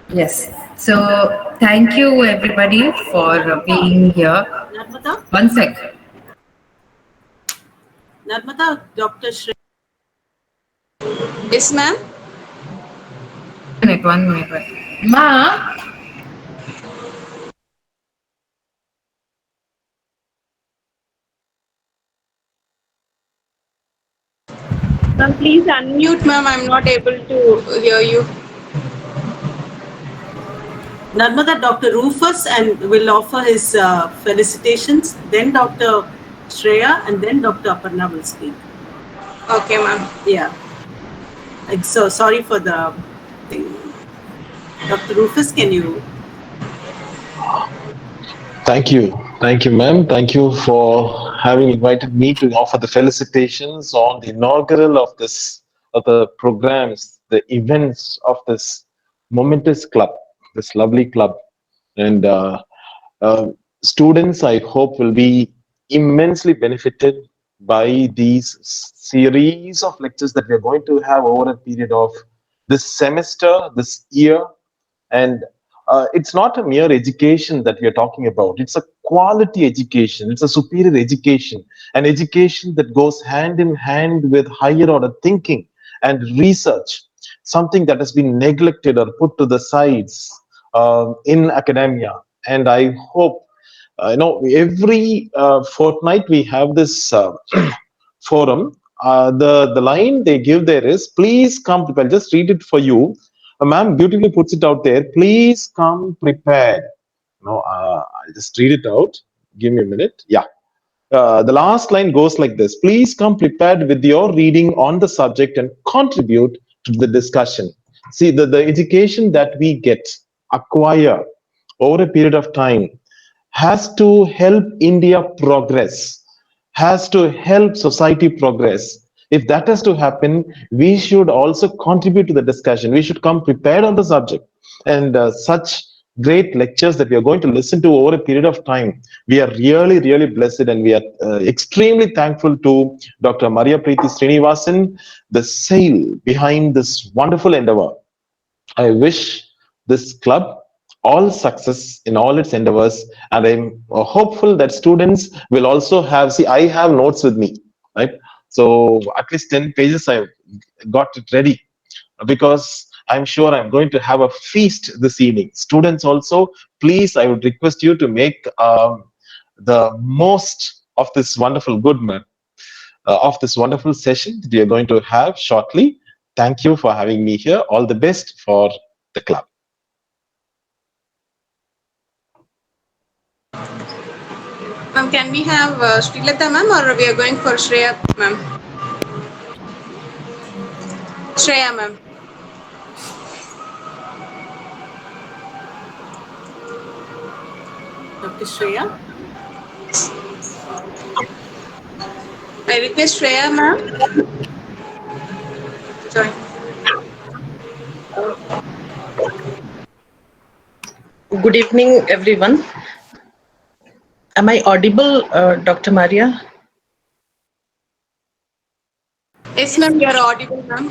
Yes. So thank you everybody for being here. Narmada? One sec. Narmada, Dr. Shreya. Yes, ma'am. 1 minute. Ma, Ma'am, please unmute, ma'am. I'm not able to hear you. Narmada, Dr. Rufus, and will offer his felicitations. Then Dr. Shreya, and then Dr. Aparna will speak. Okay, ma'am. Yeah. So sorry for the thing. Dr. Rufus, can you? Thank you, ma'am. Thank you for having invited me to offer the felicitations on the inaugural of the programs, the events of this momentous club, this lovely club, and students, I hope, will be immensely benefited by these series of lectures that we are going to have over a period of this semester, this year. And it's not a mere education that we are talking about. It's a quality education. It's a superior education, an education that goes hand in hand with higher order thinking and research, something that has been neglected or put to the sides in academia. And I hope, every fortnight we have this forum. The line they give there is, please come prepared. I'll just read it for you. Ma'am beautifully puts it out there. Please come prepared. I'll just read it out. Give me a minute. Yeah. The last line goes like this. Please come prepared with your reading on the subject and contribute to the discussion. See, the education that we acquire over a period of time has to help India progress, has to help society progress. If that has to happen, we should also contribute to the discussion. We should come prepared on the subject. And such great lectures that we are going to listen to over a period of time, we are really, really blessed, and we are extremely thankful to Dr. Maria Preeti Srinivasan, the sail behind this wonderful endeavor. I wish this club all success in all its endeavors, and I'm hopeful that students will also have. See, I have notes with me, right? So at least 10 pages I've got it ready, because I'm sure I'm going to have a feast this evening. Students also, please, I would request you to make the most of this wonderful of this wonderful session that we are going to have shortly. Thank you for having me here. All the best for the club. Ma'am, can we have Srilata ma'am, or we are going for Shreya ma'am? Shreya ma'am. Dr. Shreya? I request Shreya ma'am to join. Good evening, everyone. Am I audible, Dr. Maria? Yes ma'am, you are audible ma'am.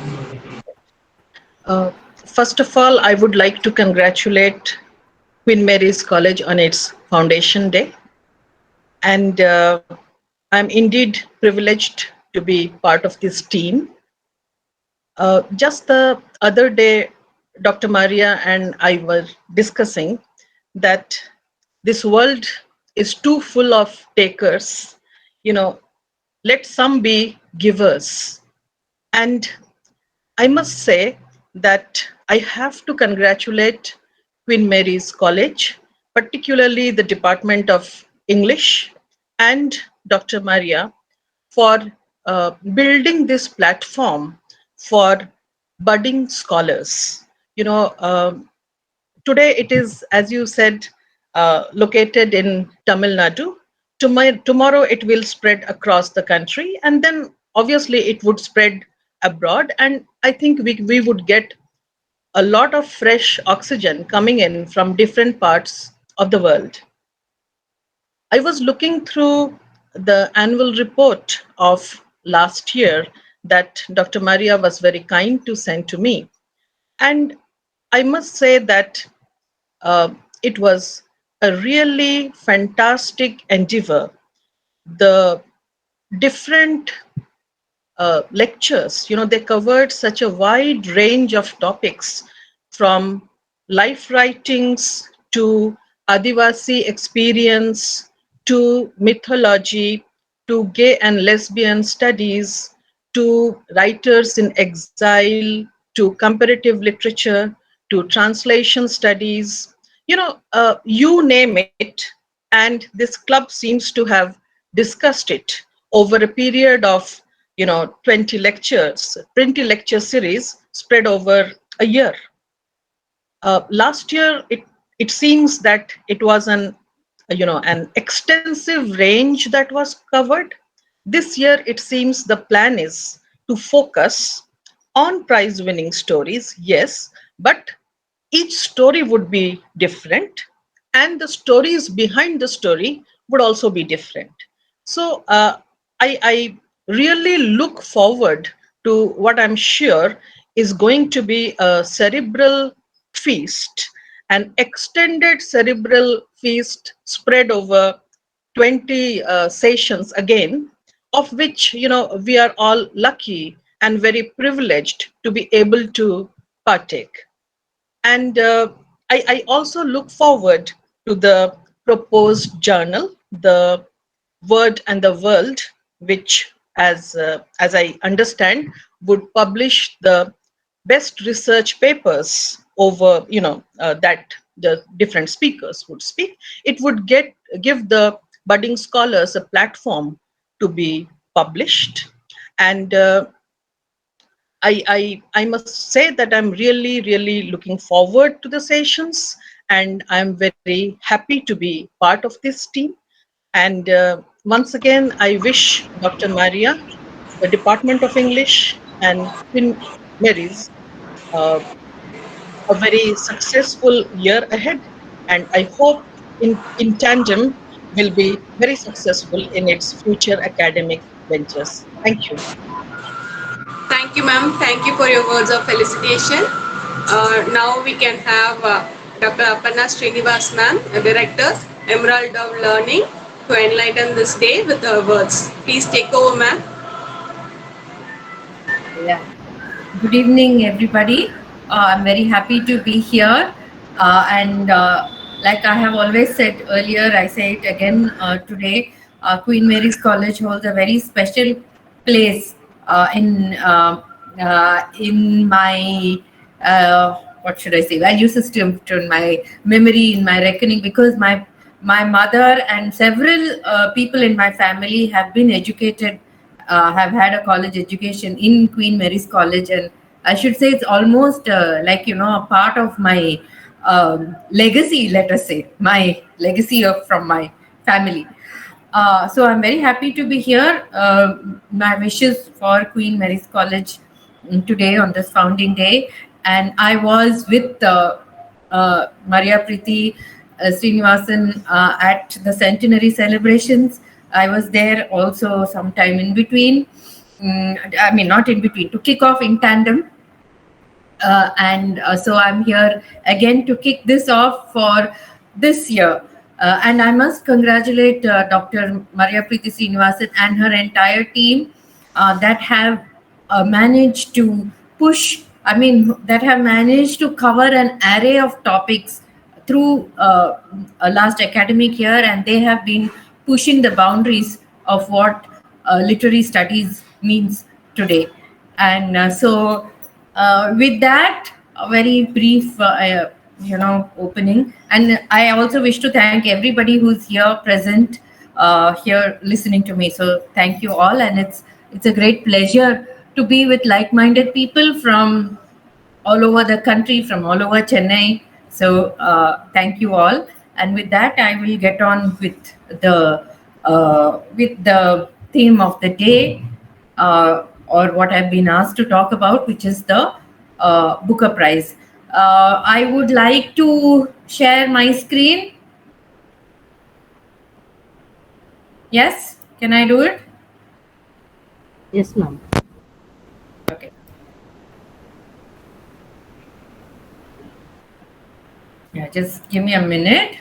First of all, I would like to congratulate Queen Mary's College on its Foundation Day. And I'm indeed privileged to be part of this team. Just the other day, Dr. Maria and I were discussing that this world is too full of takers. Let some be givers. And I must say that I have to congratulate Queen Mary's College, particularly the Department of English and Dr. Maria, for building this platform for budding scholars. Today it is, as you said, located in Tamil Nadu. Tomorrow it will spread across the country, and then obviously it would spread abroad. And I think we would get a lot of fresh oxygen coming in from different parts of the world. I was looking through the annual report of last year that Dr. Maria was very kind to send to me. And I must say that it was a really fantastic endeavor. The different lectures, they covered such a wide range of topics, from life writings to Adivasi experience to mythology to gay and lesbian studies to writers in exile to comparative literature to translation studies, you name it. And this club seems to have discussed it over a period of 20 lectures, 20 lecture series spread over a year. Last year, it seems that it was an extensive range that was covered. This year, it seems the plan is to focus on prize-winning stories, yes, but each story would be different, and the stories behind the story would also be different. So I really look forward to what I'm sure is going to be a cerebral feast, an extended cerebral feast spread over 20 sessions again, of which we are all lucky and very privileged to be able to partake. And I also look forward to the proposed journal, the Word and the World, which, as I understand, would publish the best research papers over, that the different speakers would speak. It would give the budding scholars a platform to be published. And I must say that I'm really, really looking forward to the sessions, and I'm very happy to be part of this team. And once again, I wish Dr. Maria the Department of English and Queen Mary's a very successful year ahead, and I hope in tandem will be very successful in its future academic ventures. Thank you. Thank you, ma'am. Thank you for your words of felicitation. Now we can have Dr. Aparna Srinivas, ma'am, Director, Emerald of Learning, to enlighten this day with her words. Please take over, ma'am. Yeah. Good evening, everybody. I'm very happy to be here. And like I have always said earlier, I say it again today. Queen Mary's College holds a very special place in my what should I say, value system, to my memory, in my reckoning, because my mother and several people in my family have been educated, have had a college education in Queen Mary's College, and I should say it's almost like, a part of my legacy. Let us say my legacy from my family. So I'm very happy to be here. My wishes for Queen Mary's College today on this founding day, and I was with Maria Priti Srinivasan at the centenary celebrations. I was there also sometime in between. I mean, not in between, to kick off in tandem. And so I'm here again to kick this off for this year. And I must congratulate Dr. Maria Priti Srinivasan and her entire team that have managed to that have managed to cover an array of topics through a last academic year, and they have been pushing the boundaries of what literary studies means today. And so with that, a very brief opening, and I also wish to thank everybody who's here present, here listening to me. So thank you all, and it's a great pleasure to be with like-minded people from all over the country, from all over Chennai. So thank you all, and with that I will get on with the theme of the day, or what I've been asked to talk about, which is the Booker Prize. I would like to share my screen. Yes, can I do it? Yes, ma'am. Okay. Yeah, just give me a minute.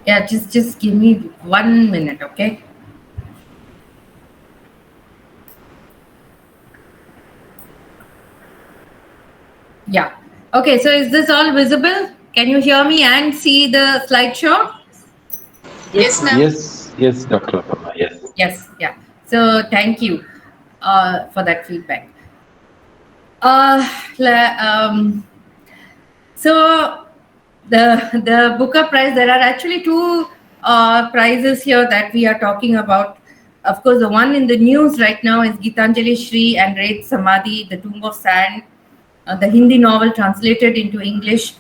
Yeah, just give me 1 minute, okay? Yeah. Okay, so is this all visible? Can you hear me and see the slideshow? Yes, ma'am. Yes, Dr. Aparna, yes. Yes, yeah. So thank you for that feedback. So the Booker Prize, there are actually two prizes here that we are talking about. Of course, the one in the news right now is Gitanjali Shri and Raid Samadhi, The Tomb of Sand, the Hindi novel translated into English,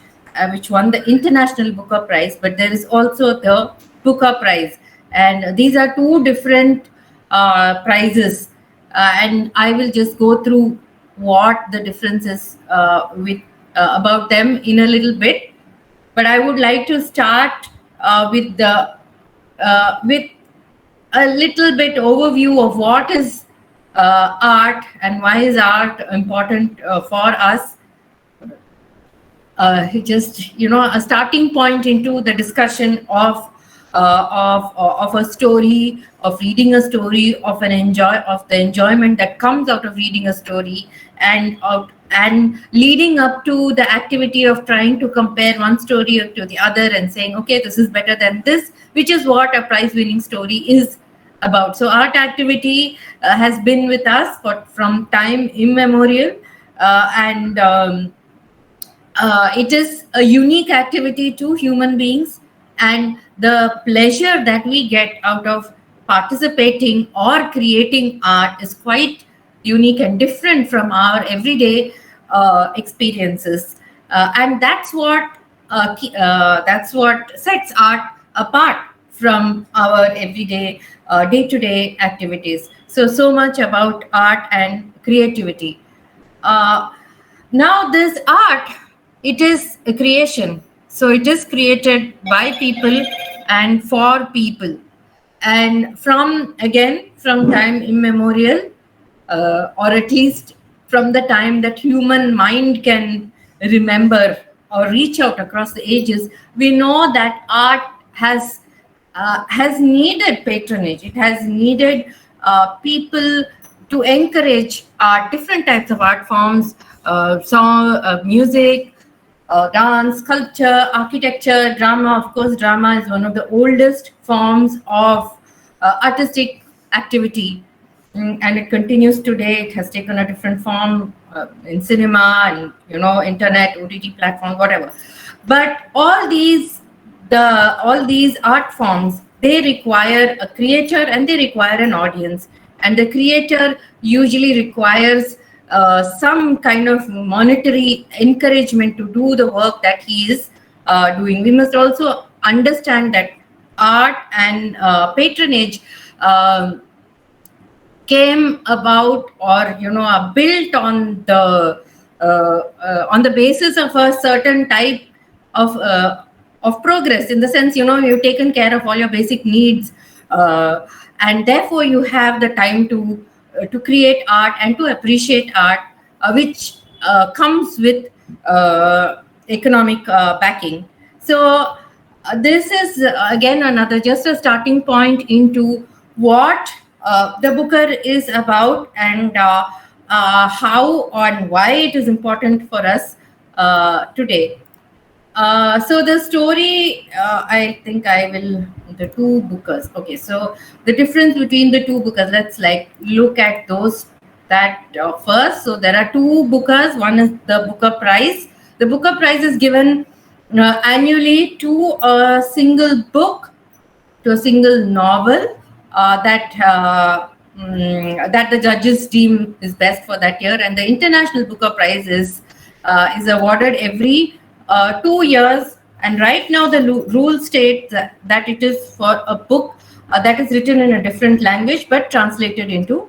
which won the International Booker Prize. But there is also the Booker Prize, and these are two different prizes. And I will just go through what the difference is with about them in a little bit. But I would like to start with a little bit overview of what is art and why is art important for us. Just a starting point into the discussion of a story, of reading a story, of the enjoyment that comes out of reading a story, and leading up to the activity of trying to compare one story to the other and saying, okay, this is better than this, which is what a prize-winning story is about. So art activity has been with us from time immemorial, and it is a unique activity to human beings, and the pleasure that we get out of participating or creating art is quite unique and different from our everyday experiences, and that's what sets art apart from our everyday day-to-day activities. So much about art and creativity. uh, Now this art, it is a creation, so it is created by people and for people, and from time immemorial, or at least from the time that human mind can remember or reach out across the ages, we know that art has needed patronage. It has needed people to encourage art, different types of art forms, song, music, dance, sculpture, architecture, drama. Of course, drama is one of the oldest forms of artistic activity. And it continues today. It has taken a different form in cinema and internet, OTT platforms, whatever. But all these art forms, they require a creator and they require an audience. And the creator usually requires some kind of monetary encouragement to do the work that he is doing. We must also understand that art and patronage came about, or are built on the basis of a certain type of progress, in the sense you've taken care of all your basic needs, and therefore you have the time to create art and to appreciate art, which comes with economic backing. So this is again another just a starting point into what the Booker is about, and how and why it is important for us today. So the story, I think I will, the two Bookers. Okay, so the difference between the two Bookers, let's look at those that first. So there are two Bookers. One is the Booker Prize. The Booker Prize is given annually to a single book, to a single novel that the judges deem is best for that year. And the International Booker Prize is awarded every 2 years. And right now the rule states that it is for a book that is written in a different language but translated into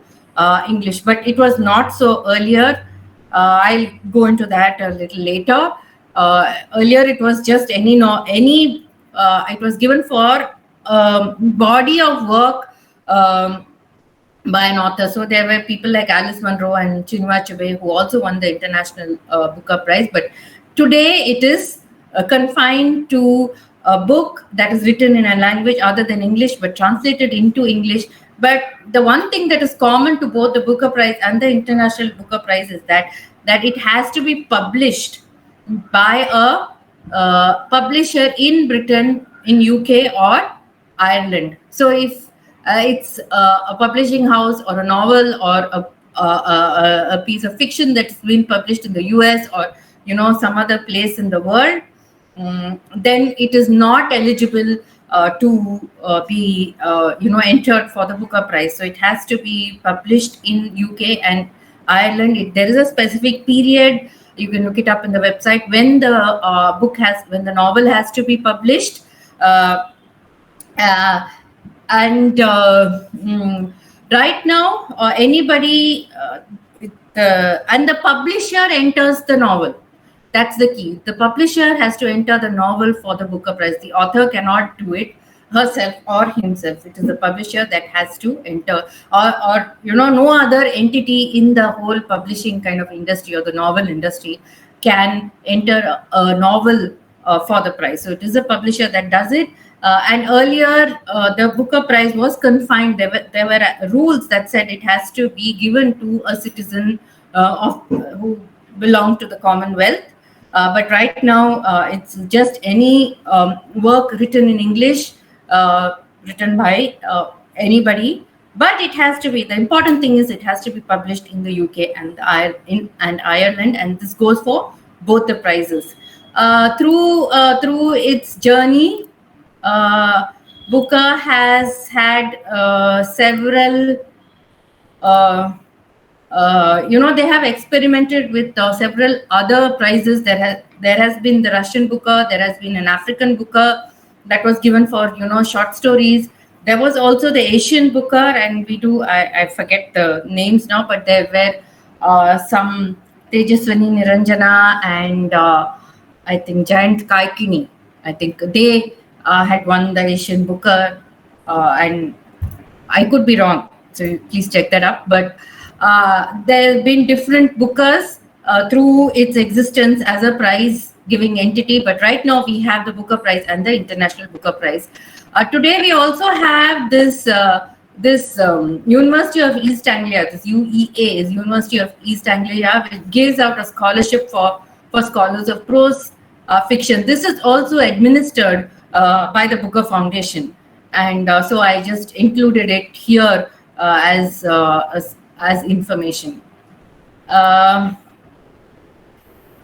English. But it was not so earlier. I'll go into that a little later. Earlier it was just it was given for body of work by an author. So there were people like Alice Munro and Chinua Achebe who also won the International Booker Prize. But today it is confined to a book that is written in a language other than English but translated into English. But the one thing that is common to both the Booker Prize and the International Booker Prize is that it has to be published by a publisher in Britain, in UK or Ireland. So if it's a publishing house or a novel or a piece of fiction that's been published in the US or some other place in the world, then it is not eligible to be entered for the Booker Prize. So it has to be published in UK and Ireland. There is a specific period, you can look it up in the website, when the novel has to be published. Right now, anybody and the publisher enters the novel. That's the key. The publisher has to enter the novel for the Booker Prize. The author cannot do it herself or himself. It is the publisher that has to enter, or no other entity in the whole publishing kind of industry or the novel industry can enter a novel for the prize. So it is the publisher that does it. And earlier, the Booker Prize was confined. There were rules that said it has to be given to a citizen who belonged to the Commonwealth. But right now, it's just any work written in English, written by anybody, but it has to be, the important thing is it has to be published in the UK and Ireland, and this goes for both the prizes. Through its journey, Booker has had several they have experimented with several other prizes. There has been the Russian Booker, there has been an African Booker that was given for short stories. There was also the Asian Booker, and I forget the names now, but there were some Tejaswani Niranjana and I think Giant Kaikini. I think they had won the Asian Booker, and I could be wrong, so please check that up. But there have been different Bookers through its existence as a prize giving entity, but right now we have the Booker Prize and the International Booker Prize. Today we also have this University of East Anglia, this UEA is University of East Anglia, which gives out a scholarship for scholars of prose fiction. This is also administered by the Booker Foundation, and so I just included it here as information.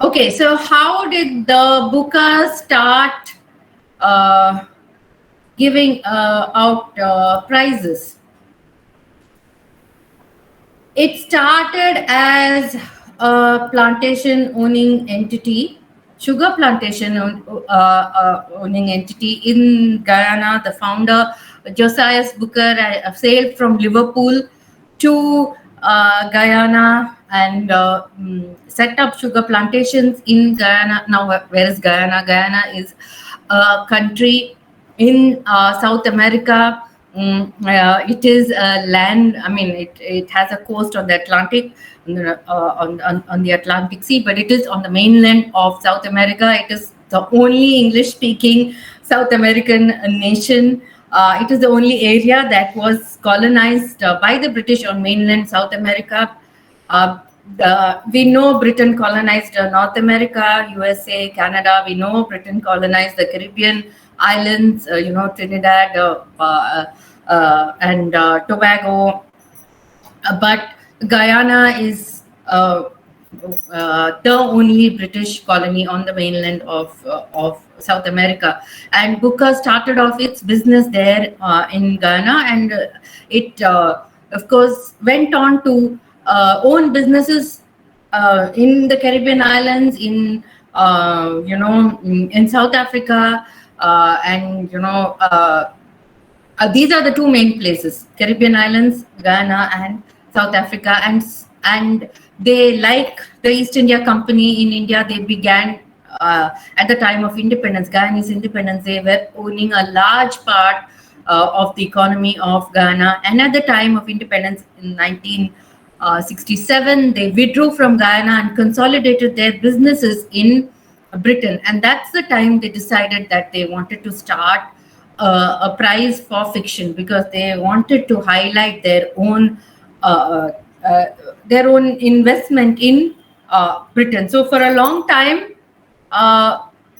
Okay, so how did the Booker start giving out prizes? It started as a plantation owning entity, sugar plantation owning entity in Guyana. The founder, Josias Booker, sailed from Liverpool to Guyana and set up sugar plantations in Guyana. Now, where is Guyana? Guyana is a country in South America. It is a land, I mean, it has a coast on the Atlantic, on the Atlantic Sea, but it is on the mainland of South America. It is the only English-speaking South American nation. It is the only area that was colonized by the British on mainland South America. We know Britain colonized North America, USA, Canada. We know Britain colonized the Caribbean islands, Trinidad and Tobago. But Guyana is the only British colony on the mainland of South America. And Booker started off its business there in Guyana, and it, of course, went on to own businesses in the Caribbean islands, in South Africa, and these are the two main places: Caribbean islands, Guyana, and South Africa. And they, like the East India Company in India, they began at the time of independence, Guyanese independence. They were owning a large part of the economy of Guyana. And at the time of independence in 1967, they withdrew from Guyana and consolidated their businesses in Britain. And that's the time they decided that they wanted to start a prize for fiction, because they wanted to highlight their own investment in Britain. So for a long time,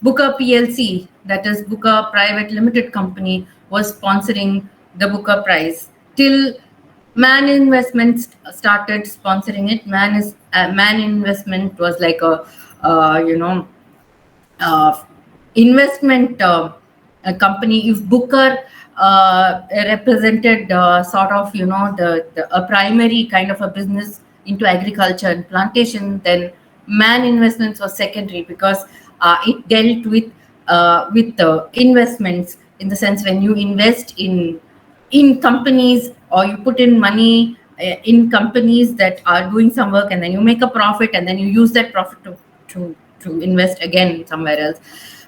Booker PLC, that is Booker Private Limited Company, was sponsoring the Booker Prize till Man Investment started sponsoring it. Man Investment was like a investment company. If Booker represented sort of a primary kind of a business into agriculture and plantation, then Man Investments was secondary, because it dealt with investments, in the sense when you invest in companies, or you put in money in companies that are doing some work, and then you make a profit, and then you use that profit to invest again somewhere else.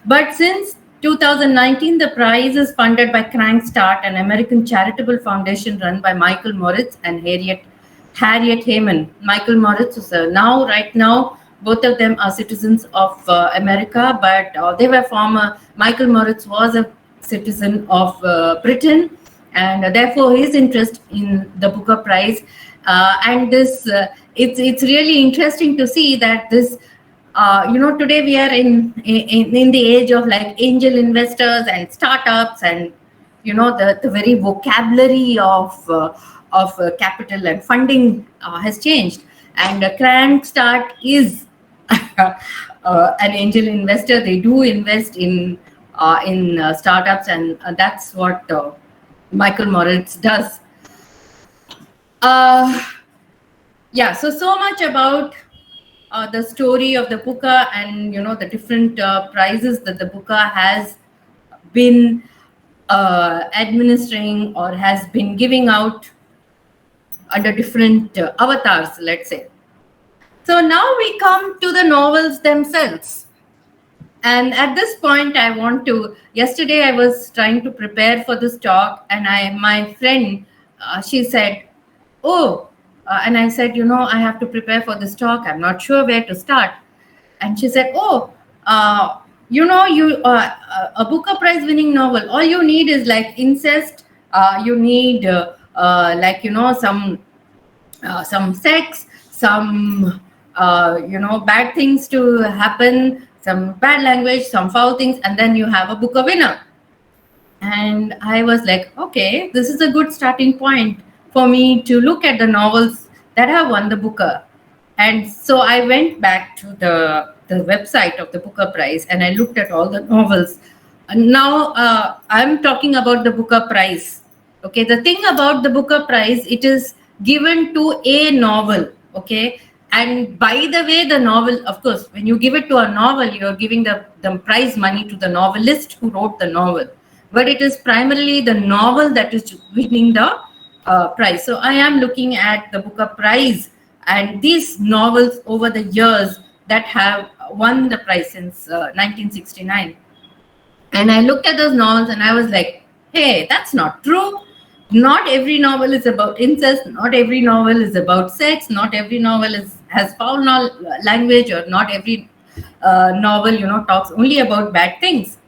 But since 2019, the prize is funded by Crankstart, an American charitable foundation run by Michael Moritz and Harriet Heyman. Michael Moritz is right now, both of them are citizens of America, but they were former. Michael Moritz was a citizen of Britain, and therefore his interest in the Booker Prize. And this, it's really interesting to see that this. Today we are in the age of like angel investors and startups and the very vocabulary of capital and funding has changed. And Crankstart is an angel investor. They do invest in startups, and that's what Michael Moritz does. Yeah, so much about the story of the Booker, and the different prizes that the Booker has been administering or has been giving out under different avatars, let's say. So now we come to the novels themselves. And at this point, yesterday I was trying to prepare for this talk, and my friend, she said, oh, and I said, I have to prepare for this talk. I'm not sure where to start. And she said, oh, a Booker Prize winning novel, all you need is like incest, you need some sex, some bad things to happen, some bad language, some foul things, and then you have a Booker winner. And I was like, okay, this is a good starting point for me to look at the novels that have won the Booker. And so I went back to the website of the Booker Prize, and I looked at all the novels. And now I'm talking about the Booker Prize. Okay, the thing about the Booker Prize, it is given to a novel. Okay, and by the way, the novel, of course, when you give it to a novel, you're giving the prize money to the novelist who wrote the novel. But it is primarily the novel that is winning the prize. So I am looking at the Booker Prize and these novels over the years that have won the prize since 1969. And I looked at those novels and I was like, hey, that's not true. Not every novel is about incest. Not every novel is about sex. Not every novel has foul language, or not every novel, talks only about bad things.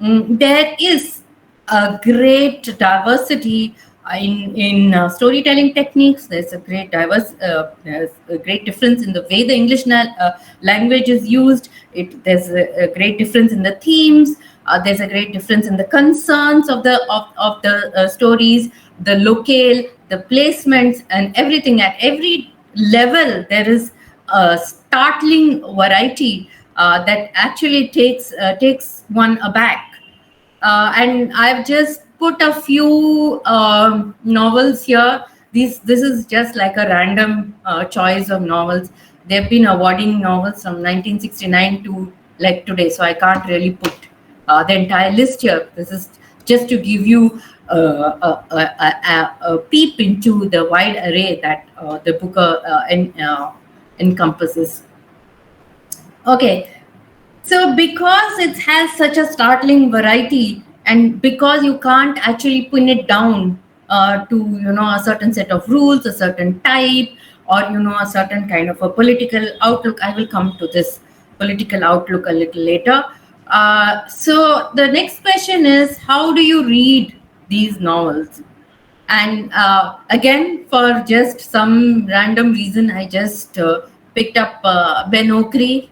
There is a great diversity in storytelling techniques. There's a great difference in the way the English language is used. There's a great difference in the themes. There's a great difference in the concerns of the stories, the locale, the placements, and everything. At every level, there is a startling variety that actually takes one aback. And I've just put a few novels here. This is just like a random choice of novels. They've been awarding novels from 1969 to like today, so I can't really put the entire list here. This is just to give you a peep into the wide array that the Booker encompasses. Okay. So because it has such a startling variety, and because you can't actually pin it down to a certain set of rules, a certain type, or a certain kind of a political outlook, I will come to this political outlook a little later. So the next question is, how do you read these novels? And again, for just some random reason, I just picked up Ben Okri.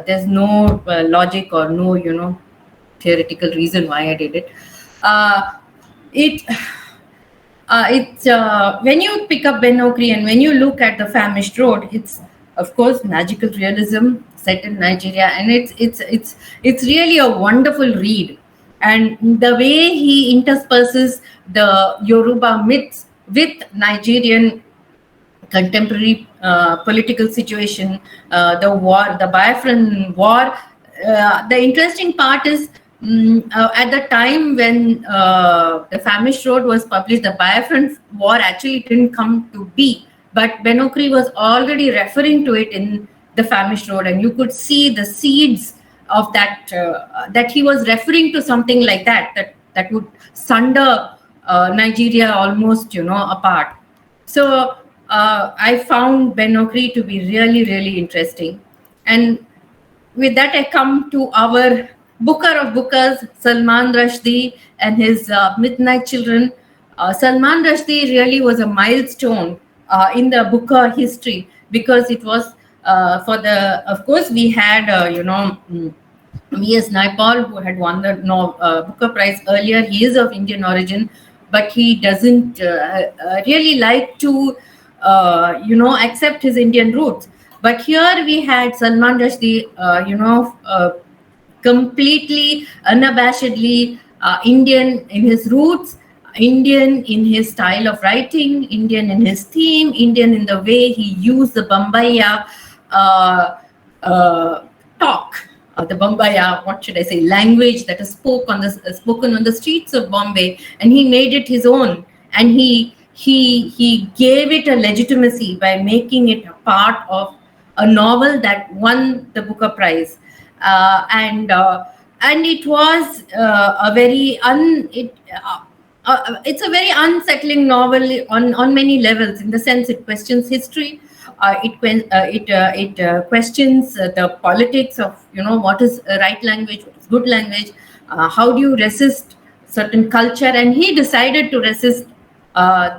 There's no logic or no, theoretical reason why I did it. When you pick up Ben Okri and when you look at The Famished Road, it's of course magical realism set in Nigeria, and it's really a wonderful read. And the way he intersperses the Yoruba myths with Nigerian contemporary political situation, the war, the Biafran war. The interesting part is at the time when The Famished Road was published, the Biafran war actually didn't come to be, but Ben Okri was already referring to it in The Famished Road, and you could see the seeds of that, that he was referring to something like that would sunder Nigeria almost, apart. So I found Ben Okri to be really, really interesting. And with that, I come to our Booker of Bookers, Salman Rushdie, and his Midnight Children. Salman Rushdie really was a milestone in the Booker history, because it was of course, we had, V.S. Naipaul, who had won the Booker Prize earlier. He is of Indian origin, but he doesn't really like to, accept his Indian roots. But here we had Salman Rushdie, completely, unabashedly Indian in his roots, Indian in his style of writing, Indian in his theme, Indian in the way he used the Bombaya talk, the Bombaya, what should I say, language that is spoken on the streets of Bombay, and he made it his own, and he gave it a legitimacy by making it a part of a novel that won the Booker Prize, and it was a very it's a very unsettling novel on many levels. In the sense, it questions history. It questions the politics of what is right language, what is good language. How do you resist certain culture? And he decided to resist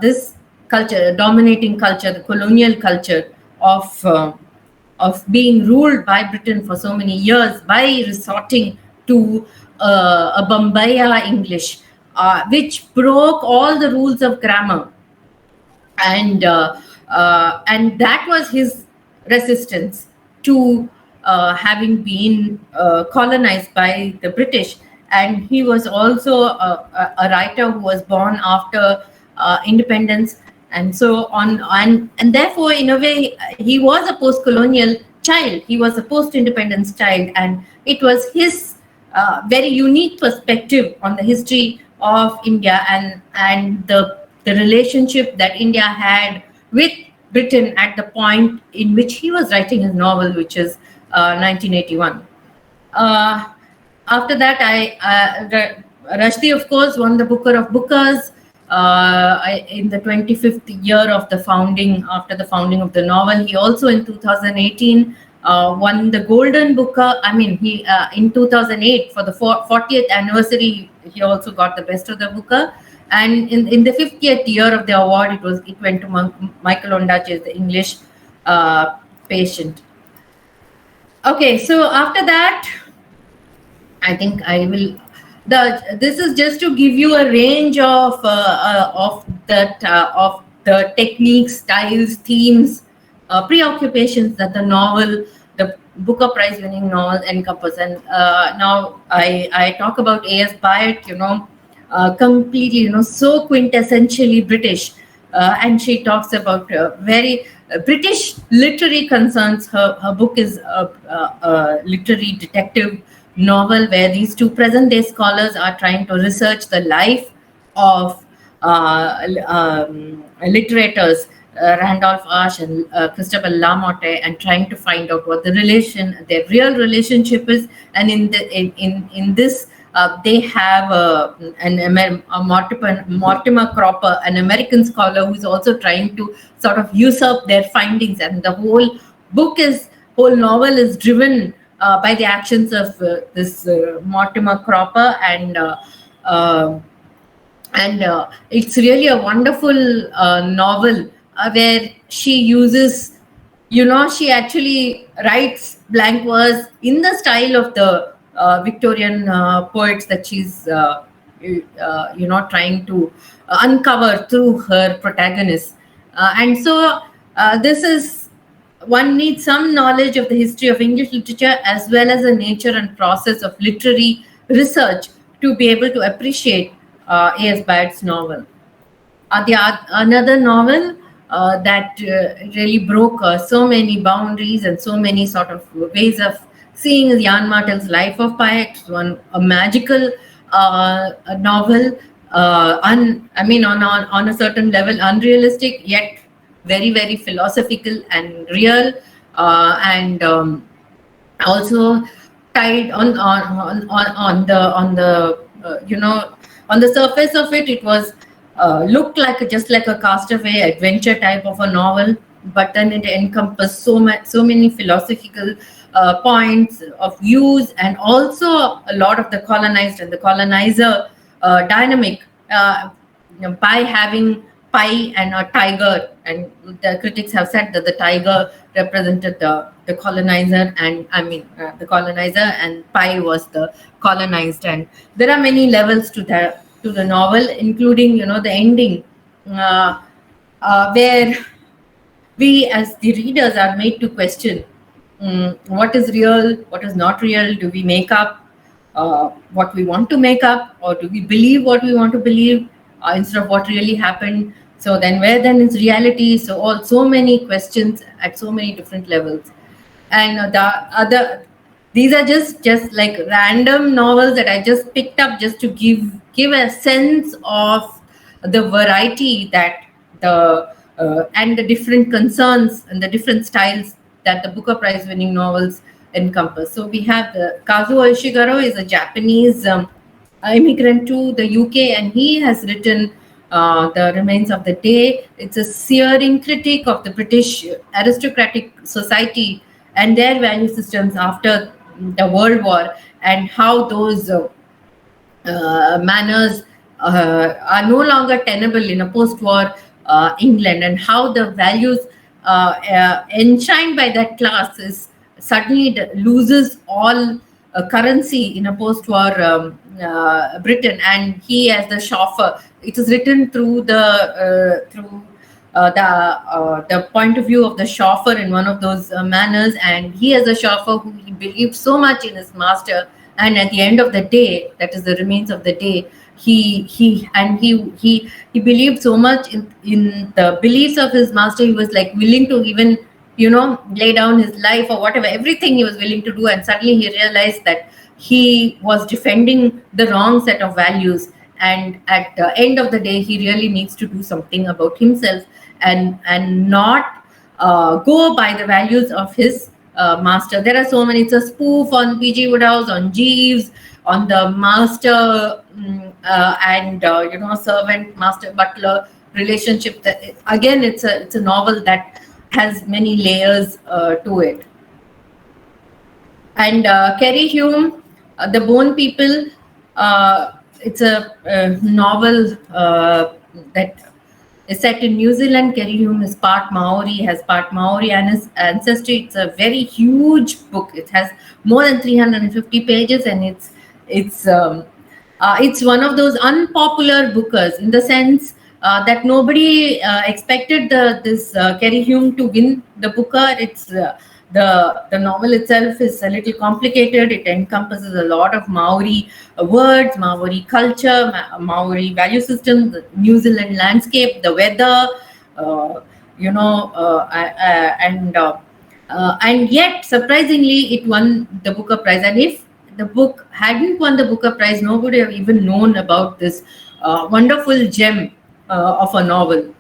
this culture, dominating culture, the colonial culture of being ruled by Britain for so many years, by resorting to a Bombaya English, which broke all the rules of grammar, and that was his resistance to having been colonized by the British. And he was also a writer who was born after independence, and so on, and therefore, in a way, he was a post-colonial child. He was a post-independence child, and it was his very unique perspective on the history of India and the relationship that India had with Britain at the point in which he was writing his novel, which is 1981. After that, Rushdie, of course, won the Booker of Bookers in the 25th year of the founding, after the founding of the novel. He also, in 2018, won the Golden Booker. I mean, he in 2008, for the 40th anniversary, he also got the Best of the Booker. And in the 50th year of the award, it went to Michael Ondaatje, the English patient. Okay, so after that, I think I will. This is just to give you a range of the techniques, styles, themes, preoccupations that the novel, the Booker Prize winning novel, encompass. And now I talk about A.S. Byatt, completely, so quintessentially British, and she talks about very British literary concerns. Her book is a literary detective novel where these two present-day scholars are trying to research the life of literators, Randolph Ash and Christabel Lamotte, and trying to find out what their real relationship is. And in this, they have Mortimer Cropper, an American scholar who is also trying to sort of usurp their findings. And the whole novel is driven by the actions of this Mortimer Cropper, and it's really a wonderful novel where she uses, she actually writes blank verse in the style of the Victorian poets that she's trying to uncover through her protagonist. And so this is, one needs some knowledge of the history of English literature as well as the nature and process of literary research to be able to appreciate A.S. Byatt's novel. Another novel that really broke so many boundaries and so many sort of ways of seeing is Jan Martel's Life of Byatt, a magical novel, on a certain level unrealistic, yet very, very philosophical and real, and also tied on the surface of it. It was looked like just like a castaway adventure type of a novel, but then it encompassed so many philosophical points of views, and also a lot of the colonized and the colonizer dynamic, by having pie and a tiger, and the critics have said that the tiger represented the colonizer, and the colonizer, and pie was the colonized. And there are many levels to the novel, including the ending, where we as the readers are made to question what is real, what is not real. Do we make up what we want to make up, or do we believe what we want to believe instead of what really happened? So then where then is reality? So many questions at so many different levels. And these are just like random novels that I just picked up just to give a sense of the variety that and the different concerns and the different styles that the Booker Prize winning novels encompass. So we have Kazuo Ishiguro is a Japanese immigrant to the UK, and he has written The Remains of the Day. It's a searing critique of the British aristocratic society and their value systems after the World War, and how those manners are no longer tenable in a post-war England, and how the values enshrined by that class is suddenly loses all currency in a post-war Britain. And he, as the chauffeur, it is written through the point of view of the chauffeur in one of those manners, and he, as a chauffeur who he believed so much in his master, and at the end of the day, that is the remains of the day, he believed so much in the beliefs of his master. He was like willing to even lay down his life or whatever, everything he was willing to do. And suddenly he realized that he was defending the wrong set of values, and at the end of the day he really needs to do something about himself and not go by the values of his master. There are so many. It's a spoof on P.G. Wodehouse, on Jeeves, on the master and servant, master butler relationship. Again, it's a novel that has many layers to it. And Kerry Hume, The Bone People, it's a novel that is set in New Zealand. Kerry Hume is part Maori, has part Maori ancestry. It's a very huge book. It has more than 350 pages, and it's one of those unpopular bookers, in the sense that nobody expected this Kerry Hume to win the Booker. It's the novel itself is a little complicated. It encompasses a lot of Maori words, Maori culture, Maori value system, the New Zealand landscape, the weather, and yet surprisingly it won the Booker Prize. And if the book hadn't won the Booker Prize, nobody would have even known about this wonderful gem of a novel.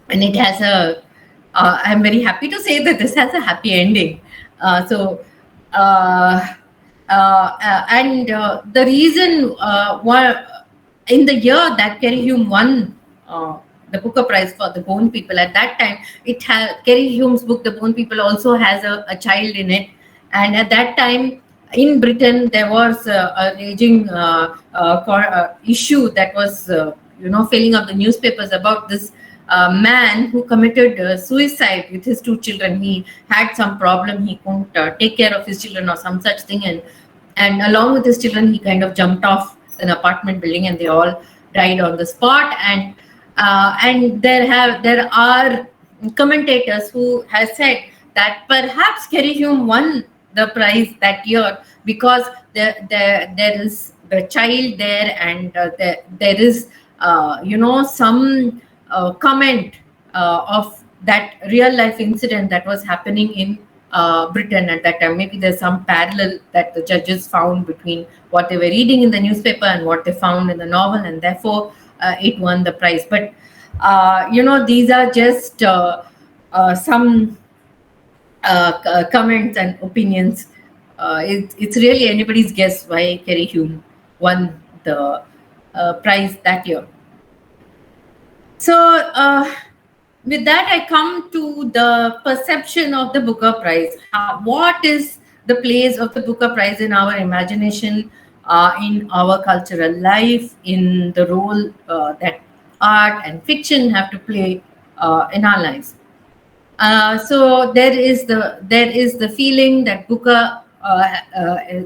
And it has I'm very happy to say that this has a happy ending. The reason why, in the year that Kerry Hume won the Booker Prize for The Bone People, at that time, Kerry Hume's book, The Bone People, also has a child in it. And at that time, in Britain, there was a raging issue that was, filling up the newspapers about this man who committed suicide with his 2 children. He had some problem. He couldn't take care of his children or some such thing. And along with his children, he kind of jumped off an apartment building, and they all died on the spot. And there are commentators who have said that perhaps Kerry Hume won the prize that year because there is the child there, and there is some comment of that real life incident that was happening in Britain at that time. Maybe there's some parallel that the judges found between what they were reading in the newspaper and what they found in the novel, and therefore it won the prize. But these are just some comments and opinions. It's really anybody's guess why Kerry Hume won the prize that year. So with that, I come to the perception of the Booker Prize. What is the place of the Booker Prize in our imagination, in our cultural life, in the role that art and fiction have to play in our lives. So there is the feeling that Booker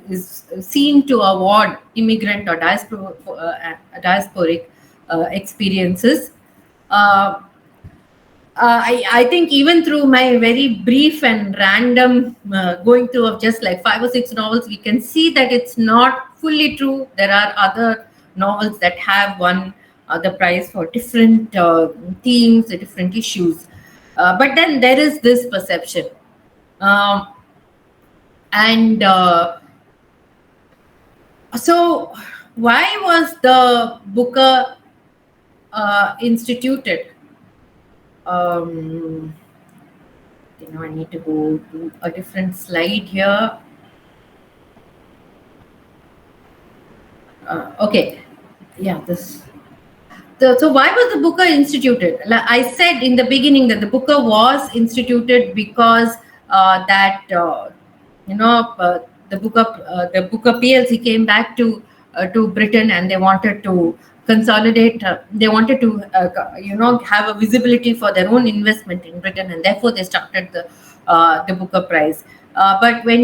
is seen to award immigrant or diasporic experiences. I think even through my very brief and random going through of just like 5 or 6 novels, we can see that it's not fully true. There are other novels that have won the prize for different themes, different issues. But then there is this perception. So why was the Booker instituted? I need to go to a different slide here. Okay, yeah, this. So why was the Booker instituted? Like I said in the beginning that the Booker was instituted because the Booker PLC came back to Britain, and they wanted to consolidate. They wanted to have a visibility for their own investment in Britain, and therefore they started the Booker Prize. But when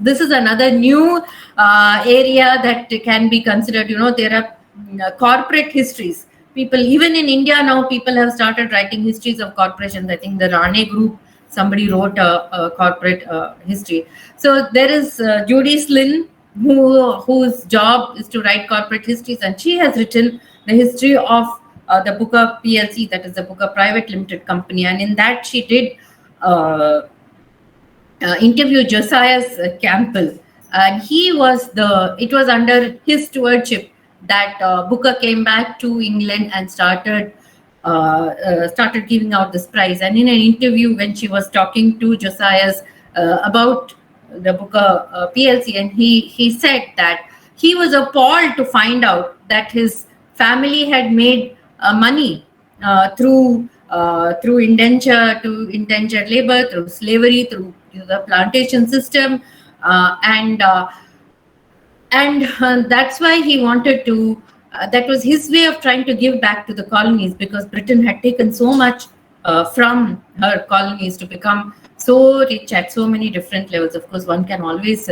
this is another new area that can be considered. There are corporate histories. People, even in India now, people have started writing histories of corporations. I think the Rane Group, somebody wrote a corporate history. So there is Judy Slynn, whose job is to write corporate histories, and she has written the history of the Booker PLC, that is the Booker Private Limited Company, and in that she did interview Josiah Campbell, and it was under his stewardship that Booker came back to England and started giving out this prize. And in an interview when she was talking to Josiah about the Booker PLC, and he said that he was appalled to find out that his family had made money through indentured labor, through slavery, through the plantation system, and that's why he wanted to. That was his way of trying to give back to the colonies, because Britain had taken so much from her colonies to become so rich at so many different levels. Of course, one can always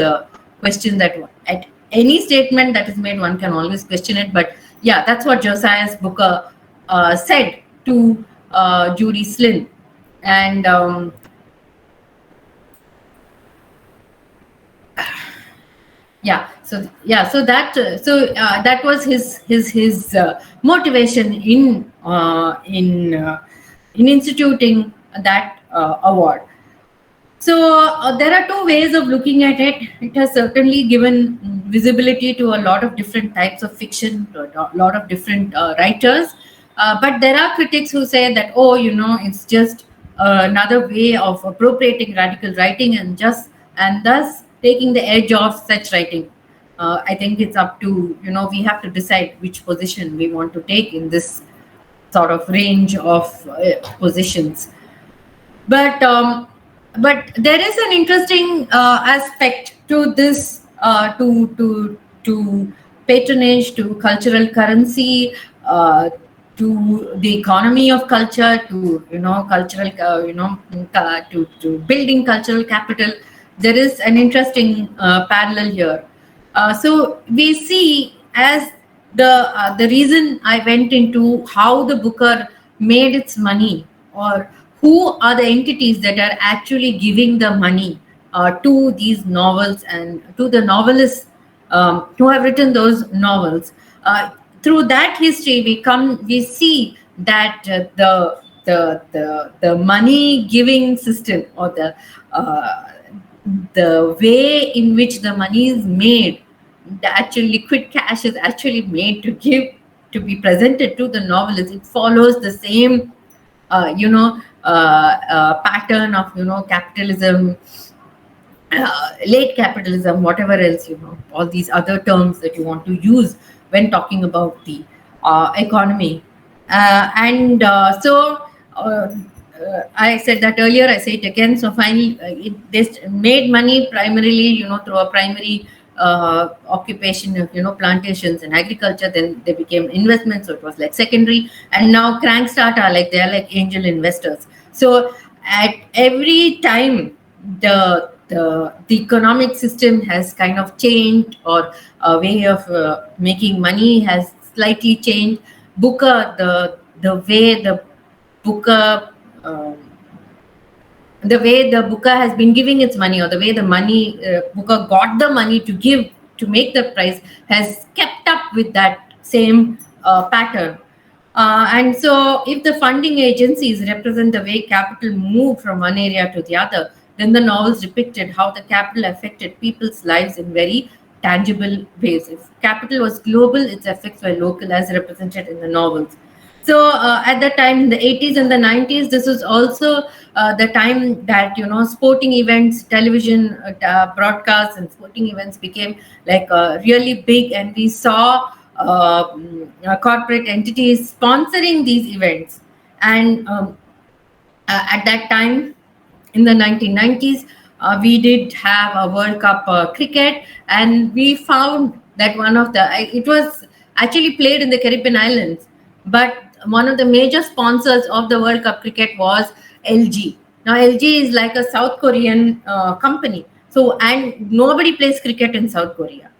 question that. At any statement that is made, one can always question it. But yeah, that's what Josiah Booker said to Judy Slynn, and so that was his motivation in instituting that award. So there are two ways of looking at it. It has certainly given visibility to a lot of different types of fiction, to a lot of different writers. But there are critics who say that, it's just another way of appropriating radical writing and thus taking the edge off such writing. I think it's up to, we have to decide which position we want to take in this sort of range of positions. But there is an interesting aspect to this, to patronage, to cultural currency, to the economy of culture, to cultural, to building cultural capital. There is an interesting parallel here. So we see as the reason I went into how the Booker made its money, or who are the entities that are actually giving the money to these novels and to the novelists who have written those novels. Through that history, we see that the money giving system, or the way in which the money is made, the actual liquid cash is actually made to be presented to the novelist. It follows the same pattern of capitalism, late capitalism, whatever else, all these other terms that you want to use when talking about the economy. I said that earlier, I say it again. So finally, they made money primarily, through a primary occupation of plantations and agriculture. Then they became investments, so it was like secondary. And now crankstarter, they are like angel investors. So at every time the economic system has kind of changed, or a way of making money has slightly changed. Booker, the way the Booker the way the Booker has been giving its money, or the way the money Booker got the money to give to make the price, has kept up with that same pattern. And so if the funding agencies represent the way capital moved from one area to the other, then the novels depicted how the capital affected people's lives in very tangible ways. If capital was global, its effects were local, as represented in the novels. So at that time, in the 80s and the 90s, this was also the time that sporting events, television broadcasts, and sporting events became really big, and we saw corporate entities sponsoring these events. And at that time, in the 1990s, we did have a World Cup cricket, and we found that it was actually played in the Caribbean islands, but one of the major sponsors of the World Cup cricket was LG. Now LG is like a South Korean company, and nobody plays cricket in South Korea.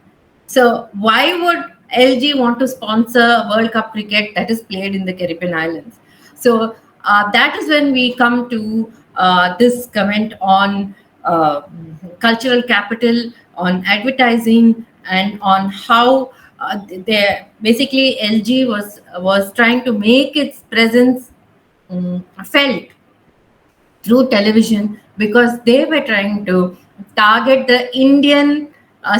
So why would LG want to sponsor World Cup cricket that is played in the Caribbean islands? So that is when we come to this comment on cultural capital, on advertising, and on how basically LG was trying to make its presence felt through television, because they were trying to target the Indian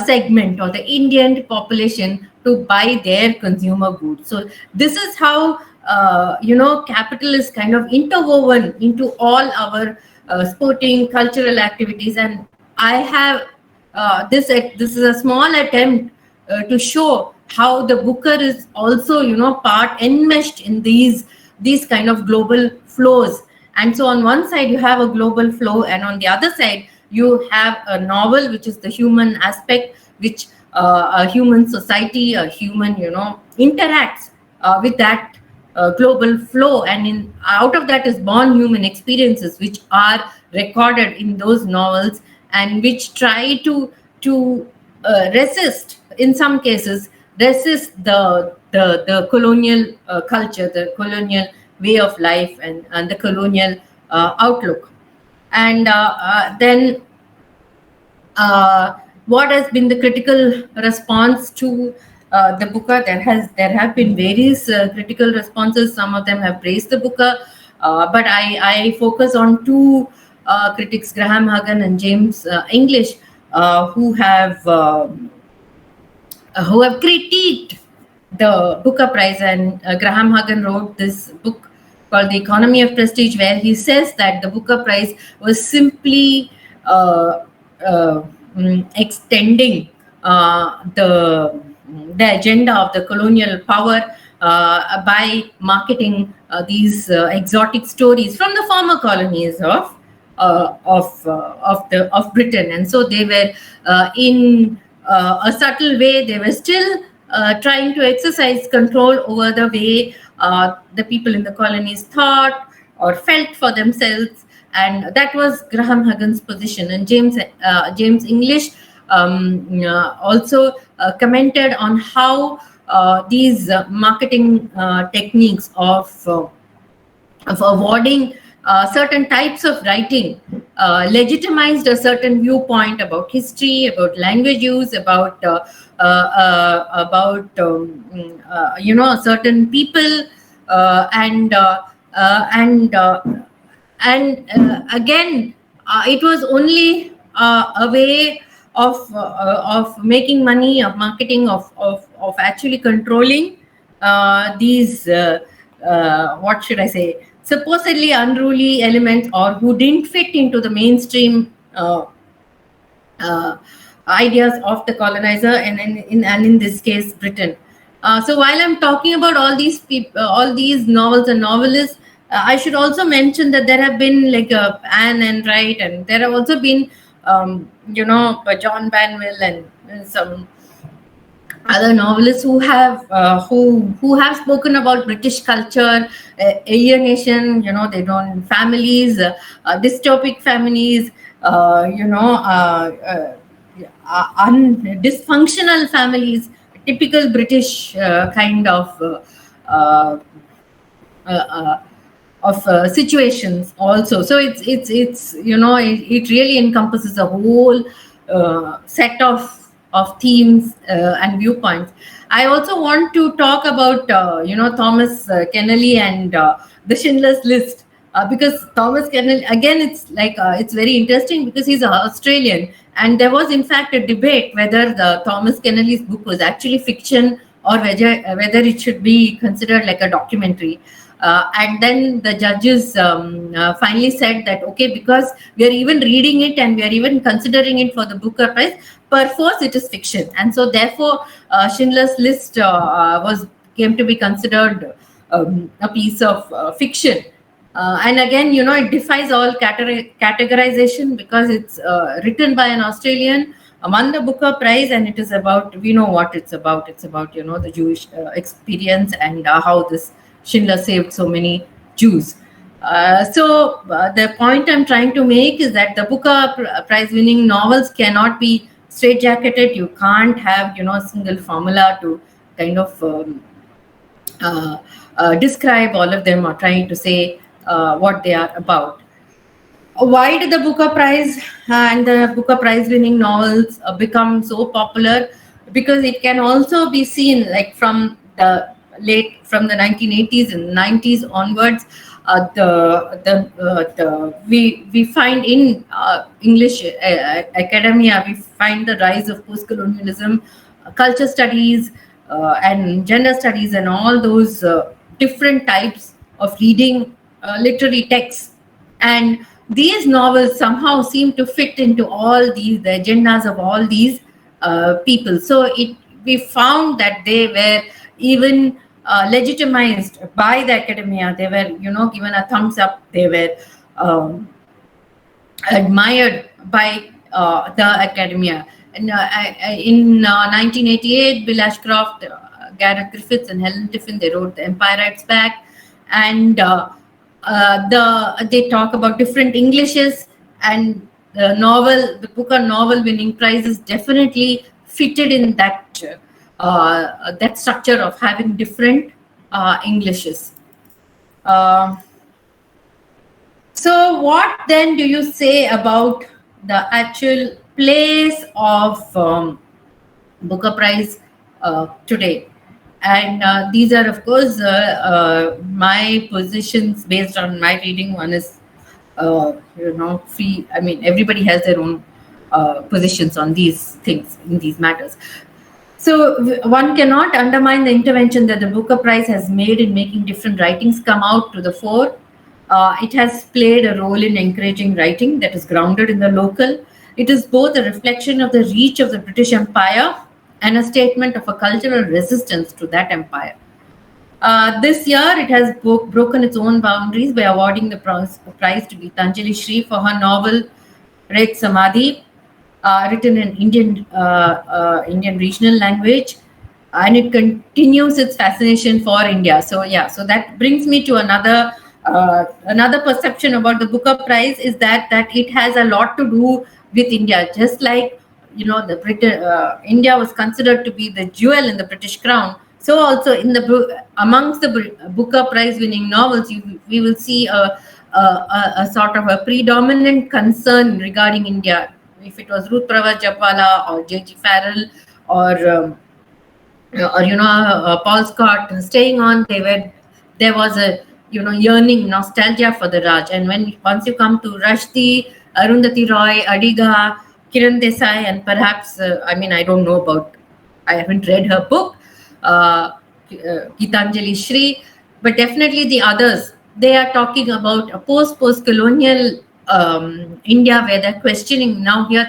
segment, or the Indian population, to buy their consumer goods. So this is how capital is kind of interwoven into all our sporting, cultural activities. And I have this is a small attempt to show how the Booker is also part enmeshed in these kind of global flows. And so on one side you have a global flow, and on the other side you have a novel, which is the human aspect, which a human society, a human interacts with that global flow, and out of that is born human experiences, which are recorded in those novels, and which try to resist, in some cases resist the colonial culture, the colonial way of life, and the colonial outlook. And then what has been the critical response to the Booker? There have been various critical responses. Some of them have praised the Booker, but I focus on two critics, Graham Hagan and James English, who have critiqued the Booker Prize. And Graham Hagan wrote this book called The Economy of Prestige, where he says that the Booker Prize was simply extending the agenda of the colonial power by marketing these exotic stories from the former colonies of Britain. And so they were in a subtle way, they were still trying to exercise control over the way the people in the colonies thought or felt for themselves. And that was Graham Hagan's position. And James English also commented on how these marketing techniques of awarding certain types of writing legitimized a certain viewpoint about history, about language use, about certain people, and again, it was only a way of making money, of marketing, of actually controlling these what should I say, supposedly unruly elements, or who didn't fit into the mainstream ideas of the colonizer, and in this case Britain. So while I'm talking about all these people, all these novels and novelists, I should also mention that there have been like Anne and Wright, and there have also been John Banville and some other novelists who have spoken about British culture, alienation. They don't families, dystopic families. Dysfunctional families, typical British kind uh, situations also. So it's it really encompasses a whole set of themes and viewpoints. I also want to talk about Thomas Kennelly and the Schindler's List, because Thomas Kennelly, again, it's very interesting because he's an Australian, and there was in fact a debate whether the Thomas Kennelly's book was actually fiction or whether it should be considered like a documentary. And then the judges finally said that, okay, because we are even reading it and we are even considering it for the Booker Prize, perforce it is fiction. And so therefore Schindler's List came to be considered a piece of fiction. And again, it defies all categorization because it's written by an Australian, won the Booker Prize, and it is about, we know what it's about. It's about, the Jewish experience and how this Schindler saved so many Jews. So the point I'm trying to make is that the Booker Prize-winning novels cannot be straitjacketed. You can't have, a single formula to kind of describe all of them or trying to say what they are about. Why did the Booker Prize and the Booker Prize-winning novels become so popular? Because it can also be seen, like from the 1980s and 90s onwards, we find in English academia, we find the rise of post-colonialism, culture studies, and gender studies, and all those different types of reading literary texts. And these novels somehow seem to fit into all the agendas of all these people. So we found that they were even legitimized by the academia. They were, given a thumbs up. They were admired by the academia. And in 1988, Bill Ashcroft, Gareth Griffiths, and Helen Tiffin, they wrote The Empire Writes Back, and they talk about different Englishes, and the Booker novel winning prizes definitely fitted in that structure of having different Englishes. So what then do you say about the actual place of Booker Prize today? And these are, of course, my positions based on my reading. One is, free. I mean, everybody has their own positions on these things, in these matters. So one cannot undermine the intervention that the Booker Prize has made in making different writings come out to the fore. It has played a role in encouraging writing that is grounded in the local. It is both a reflection of the reach of the British Empire and a statement of a cultural resistance to that empire. This year, it has broken its own boundaries by awarding the prize to Gitanjali Shri for her novel Red Samadhi, written in Indian regional language, and it continues its fascination for India. So that brings me to another perception about the Booker Prize, is that it has a lot to do with India. Just like India was considered to be the jewel in the British crown, so also amongst the Booker Prize winning novels, we will see a sort of a predominant concern regarding India. If it was Ruth Pravas Japwala or J.G. Farrell or Paul Scott staying on, there was a yearning, nostalgia for the Raj. And once you come to Rushdie, Arundhati Roy, Adiga, Kiran Desai, and perhaps I don't know about, I haven't read her book, Gitanjali Shri, but definitely the others, they are talking about a post-colonial India, where they're questioning. Now here,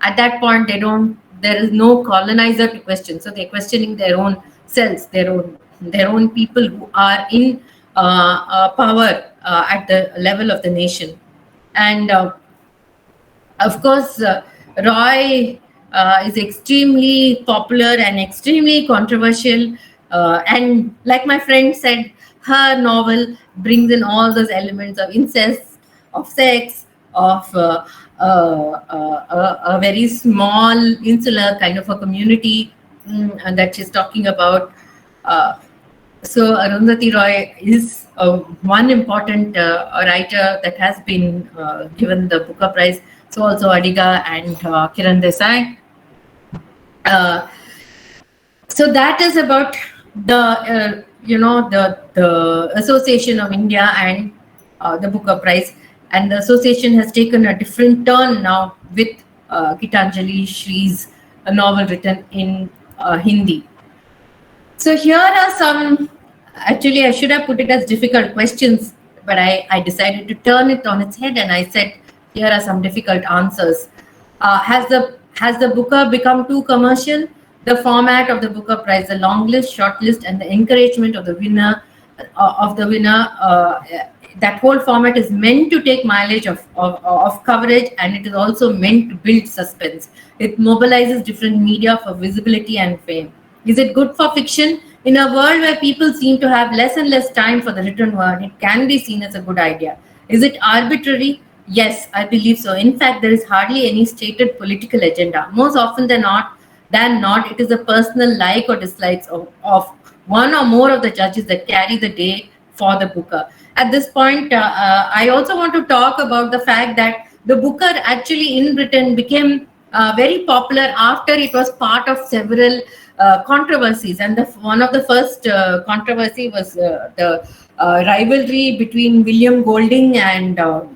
at that point, there is no colonizer to question, so they're questioning their own selves, their own people who are in power at the level of the nation. And Of course, Roy is extremely popular and extremely controversial. And like my friend said, her novel brings in all those elements of incest, of sex, of a very small insular kind of a community and that she's talking about. So Arundhati Roy is one important writer that has been given the Booker Prize. So also Adiga and Kiran Desai. So that is about the the Association of India and the Booker Prize, and the association has taken a different turn now with Gitanjali Shree's novel written in Hindi. So here are some, actually I should have put it as difficult questions, but I decided to turn it on its head and I said, here are some difficult answers. Has the Booker become too commercial? The format of the Booker Prize, the long list, short list, and the encouragement of the winner, that whole format is meant to take mileage of coverage, and it is also meant to build suspense. It mobilizes different media for visibility and fame. Is it good for fiction? In a world where people seem to have less and less time for the written word, it can be seen as a good idea. Is it arbitrary? Yes, I believe so. In fact, there is hardly any stated political agenda. Most often than not, it is a personal like or dislikes of one or more of the judges that carry the day for the Booker. At this point, I also want to talk about the fact that the Booker actually in Britain became very popular after it was part of several controversies, and one of the first controversy was the rivalry between William Golding and oh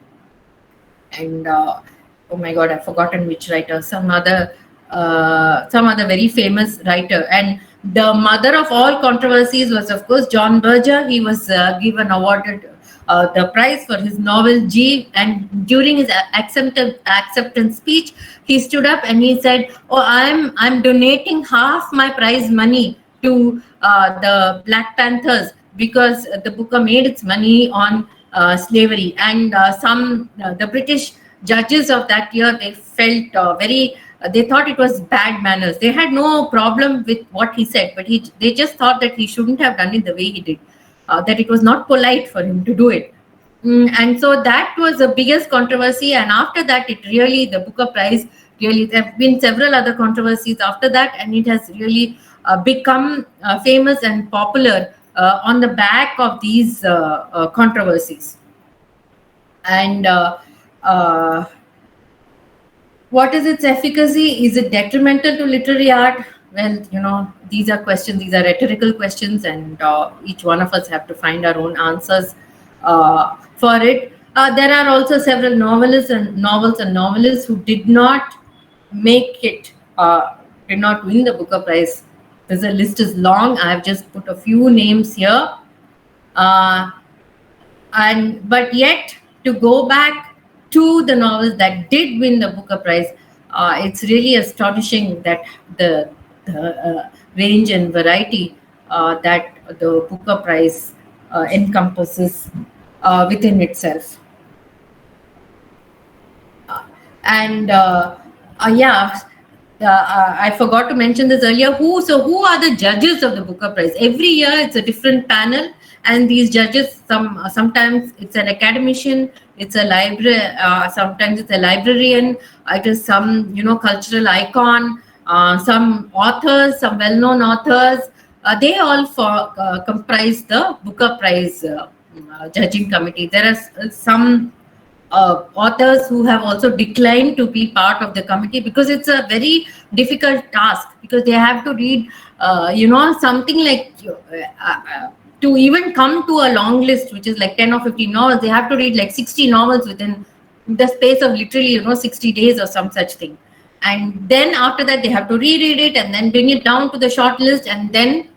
my God, I've forgotten which writer, some other very famous writer. And the mother of all controversies was, of course, John Berger. He was awarded the prize for his novel G, and during his acceptance speech, he stood up and he said, "Oh, I'm donating half my prize money to the Black Panthers because the Booker made its money on slavery." And the British judges of that year, they felt they thought it was bad manners. They had no problem with what he said, but they just thought that he shouldn't have done it the way he did. That it was not polite for him to do it. And so that was the biggest controversy. And after that, the Booker Prize, there have been several other controversies after that, and it has really become famous and popular on the back of these controversies. And what is its efficacy? Is it detrimental to literary art? Well, these are questions, these are rhetorical questions, and each one of us have to find our own answers for it. There are also several novels and novelists who did not make it, did not win the Booker Prize. The list is long. I have just put a few names here. But yet, to go back to the novels that did win the Booker Prize, it's really astonishing that the range and variety that the Booker Prize encompasses within itself. I forgot to mention this earlier. Who are the judges of the Booker Prize? Every year it's a different panel, and these judges, sometimes it's an academician, it's a library, sometimes it's a librarian, it is some cultural icon, some authors, some well-known authors. They all comprise the Booker Prize judging committee. There are some authors who have also declined to be part of the committee because it's a very difficult task, because they have to read something like to even come to a long list, which is like 10 or 15 novels. They have to read like 60 novels within the space of literally 60 days or some such thing, and then after that they have to reread it and then bring it down to the short list and then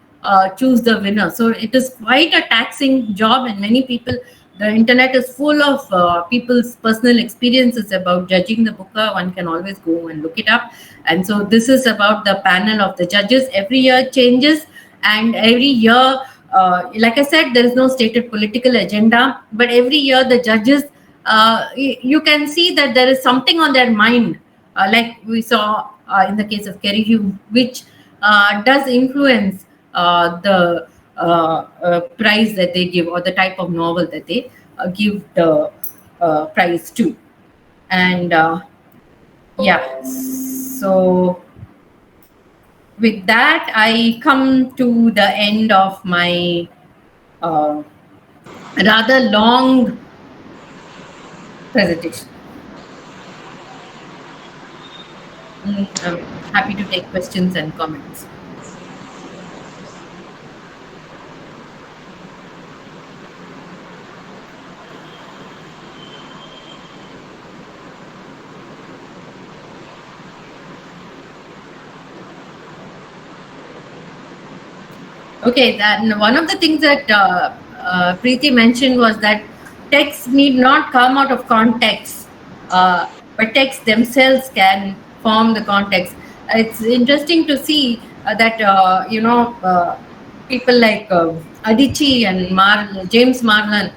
choose the winner. So it is quite a taxing job, and many people, the internet is full of people's personal experiences about judging the Booker. One can always go and look it up. And so this is about the panel of the judges. Every year it changes, and every year, like I said, there is no stated political agenda, but every year the judges you can see that there is something on their mind, like we saw in the case of Kerry Hume, which does influence the prize that they give, or the type of novel that they give the prize to. And yeah, so with that, I come to the end of my rather long presentation. I'm happy to take questions and comments. Okay, then one of the things that Preeti mentioned was that texts need not come out of context, but texts themselves can form the context. It's interesting to see that people like Adichie and James Marlon,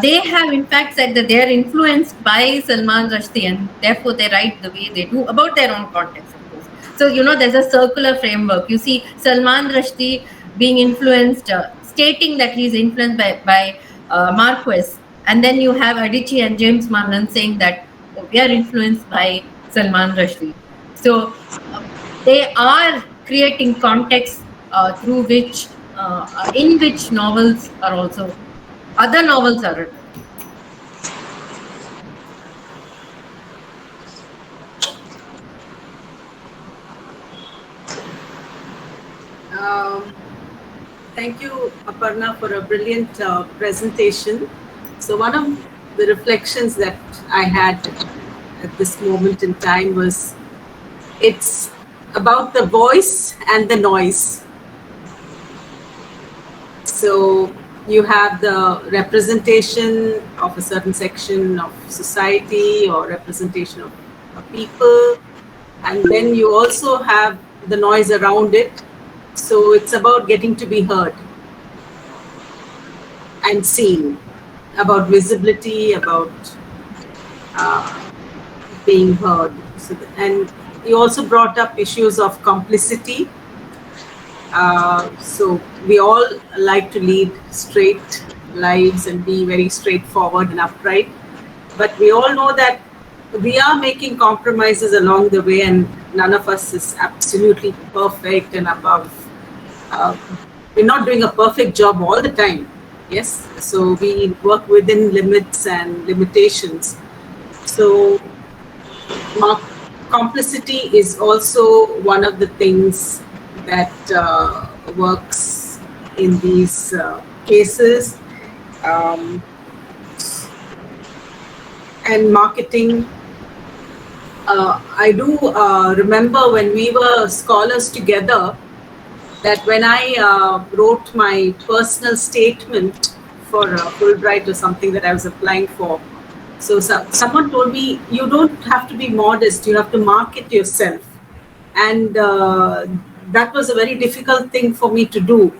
they have in fact said that they are influenced by Salman Rushdie, and therefore they write the way they do about their own context, of course. So, there's a circular framework. You see Salman Rushdie being influenced, stating that he's influenced by Marquez. And then you have Adichie and James Marlon saying that we are influenced by Salman Rushdie. So they are creating context through which, in which novels are also, other novels are written. Thank you, Aparna, for a brilliant presentation. So one of the reflections that I had at this moment in time was, it's about the voice and the noise. So you have the representation of a certain section of society or representation of people, and then you also have the noise around it. So it's about getting to be heard and seen, about visibility, about being heard. So, and you also brought up issues of complicity. So we all like to lead straight lives and be very straightforward and upright. But we all know that we are making compromises along the way, and none of us is absolutely perfect and above. We're not doing a perfect job all the time. Yes, so we work within limits and limitations. So complicity is also one of the things that works in these cases. And marketing. I do remember when we were scholars together, that when I wrote my personal statement for a Fulbright or something that I was applying for, so someone told me, you don't have to be modest, you have to market yourself. And that was a very difficult thing for me to do,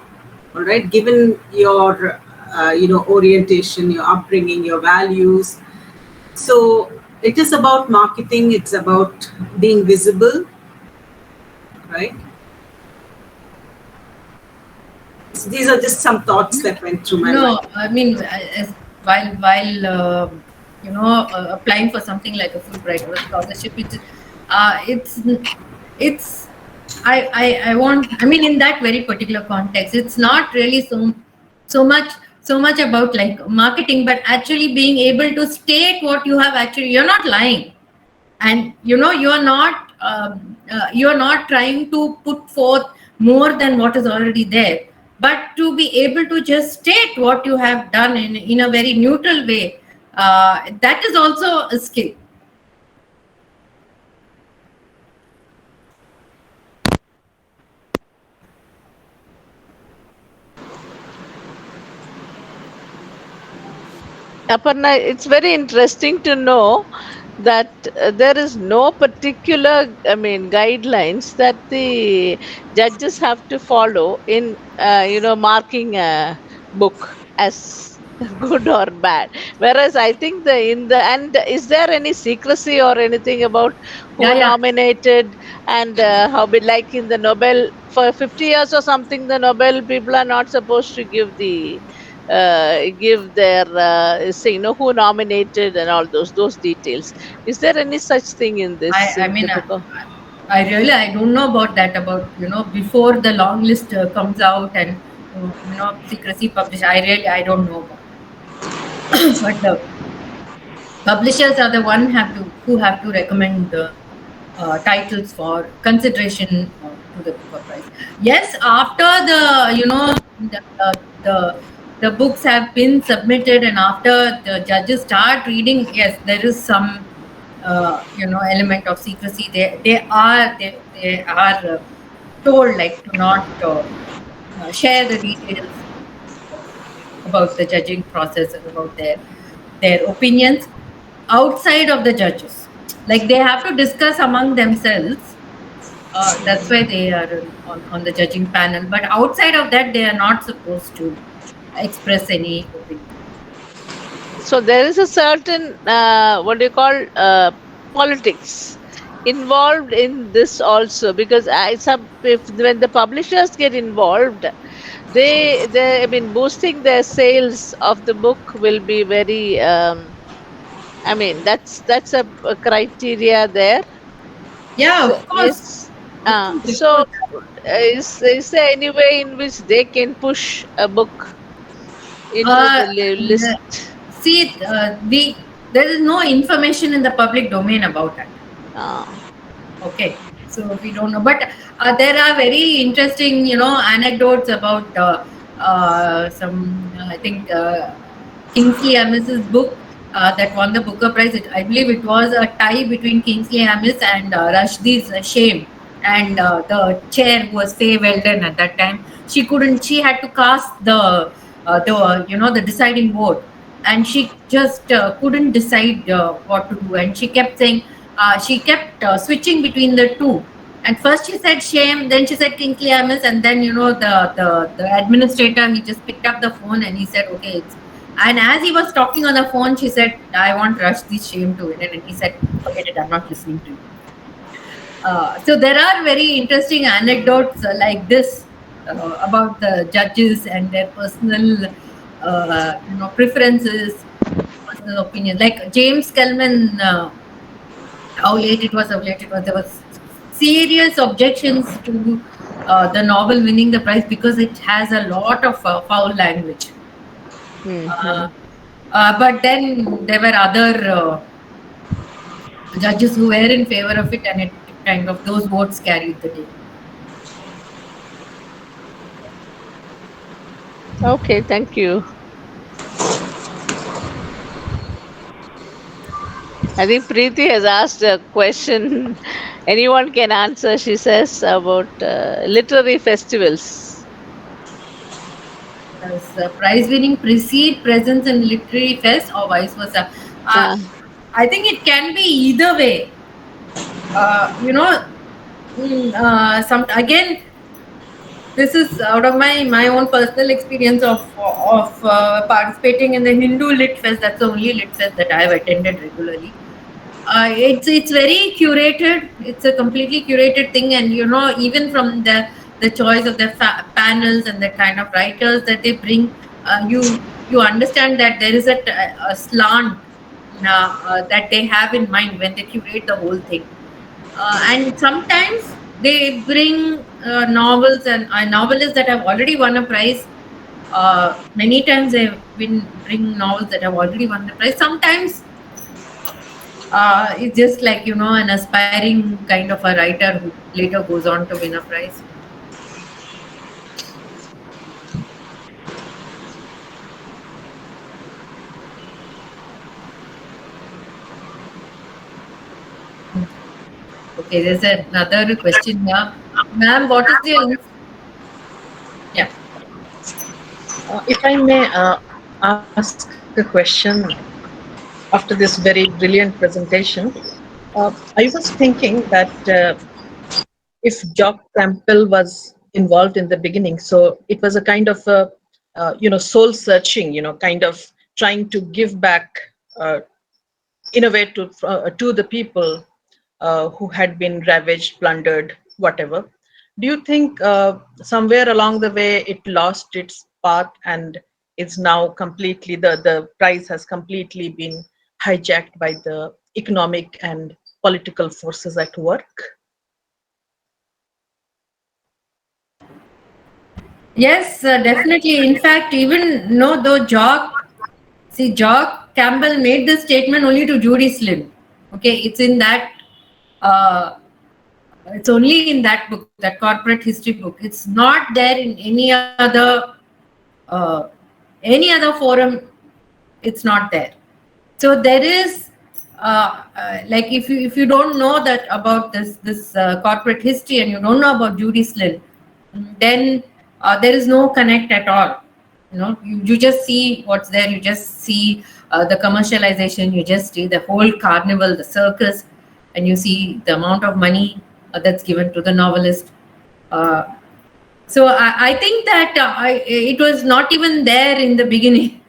all right, given your orientation, your upbringing, your values. So it is about marketing, it's about being visible, right? So these are just some thoughts that went through my mind. No, I mean, while applying for something like a Fulbright or a scholarship, it's I want, I mean, in that very particular context, it's not really so much about like marketing, but actually being able to state what you have actually, you're not lying, and you're not trying to put forth more than what is already there, but to be able to just state what you have done in a very neutral way, that is also a skill. Aparna, it's very interesting to know that there is no particular, guidelines that the judges have to follow in, marking a book as good or bad. Whereas I think the in the and is there any secrecy or anything about Yeah, who yeah. nominated and how be like in the Nobel for 50 years or something, the Nobel people are not supposed to give the give their say, who nominated and all those details. Is there any such thing in this I in the mean, book of? I really I don't know about that. About before the long list comes out and secrecy published. I don't know about that. But the publishers are the one who have to recommend the titles for consideration to the Booker Prize. Yes, after the books have been submitted and after the judges start reading, yes, there is some element of secrecy. They are told like to not share the details about the judging process and about their opinions outside of the judges. Like they have to discuss among themselves. That's why they are on the judging panel. But outside of that, they are not supposed to express any opinion. So there is a certain what do you call politics involved in this also, because if when the publishers get involved, they I mean boosting their sales of the book will be very I mean that's a criteria there. Yeah, So of course. is Of course, so because is there any way in which they can push a book into uh, the list? see, there is no information in the public domain about that. Uh, Okay, so we don't know, but there are very interesting, anecdotes about some. I think Kingsley Amis's book that won the Booker Prize. I believe it was a tie between Kingsley Amis and Rushdie's Shame, and the chair who was Faye Weldon at that time. She couldn't. She had to cast the deciding vote, and she just couldn't decide what to do, and she kept saying. She kept switching between the two. And first she said shame, then she said Kingsley Amis, and then the administrator, he just picked up the phone and he said, okay, and as he was talking on the phone, she said, I want Rushdie's Shame to win, and he said, forget it, I'm not listening to you. So there are very interesting anecdotes like this about the judges and their personal preferences, personal opinions. Like James Kelman, how late it was, how late it was. There was serious objections to the novel winning the prize because it has a lot of foul language. But then there were other judges who were in favor of it, and it kind of those votes carried the day. okay, thank you. I think Preeti has asked a question anyone can answer, she says, about literary festivals. Does prize winning precede presence in literary fest or vice versa? I think it can be either way. Again, this is out of my own personal experience of participating in the Hindu Lit Fest. That's the only Lit Fest that I have attended regularly. It's very curated. It's a completely curated thing, and even from the choice of the panels and the kind of writers that they bring, you understand that there is a slant that they have in mind when they curate the whole thing. And sometimes they bring novels and novelists that have already won a prize. Many times they bring novels that have already won the prize. Sometimes it's just like an aspiring kind of a writer who later goes on to win a prize. Okay, there's another question here. Ma'am, what is the... Yeah. If I may ask a question after this very brilliant presentation, I was thinking that if Jock Campbell was involved in the beginning, so it was a kind of soul searching, kind of trying to give back in a way to the people who had been ravaged, plundered, whatever. Do you think somewhere along the way it lost its path and is now completely, the prize has completely been hijacked by the economic and political forces at work? Yes, definitely. In fact, even no, though Jock Campbell made this statement only to Judy Slin. Okay, it's in that. It's only in that book, that corporate history book. It's not there in uh, any other forum. It's not there. So there is like if you don't know that about this corporate history and you don't know about Judy Slin, then there is no connect at all. You just see what's there. You just see the commercialization. You just see the whole carnival, the circus, and you see the amount of money that's given to the novelist. So I think that it was not even there in the beginning,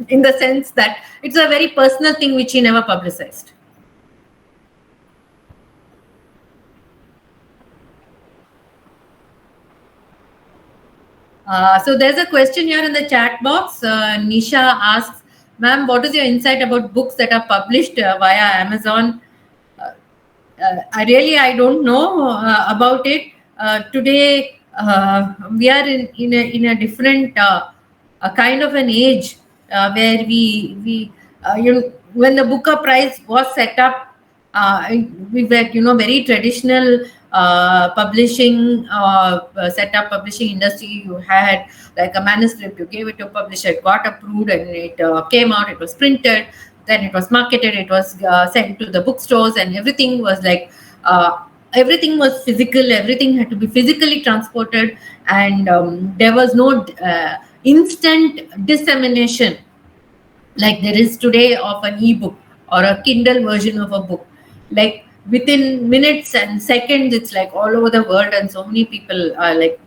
in the sense that it's a very personal thing which he never publicized. So there's a question here in the chat box. Nisha asks, ma'am, what is your insight about books that are published via Amazon? I don't know about it. Today, we are in a different a kind of an age where we when the Booker Prize was set up, we were very traditional publishing setup, publishing industry. You had like a manuscript, you gave it to a publisher, it got approved, and it came out, it was printed, then it was marketed, it was sent to the bookstores, and everything was like everything was physical, everything had to be physically transported, and there was no instant dissemination like there is today of an ebook or a Kindle version of a book. Like within minutes and seconds, it's like all over the world, and so many people are like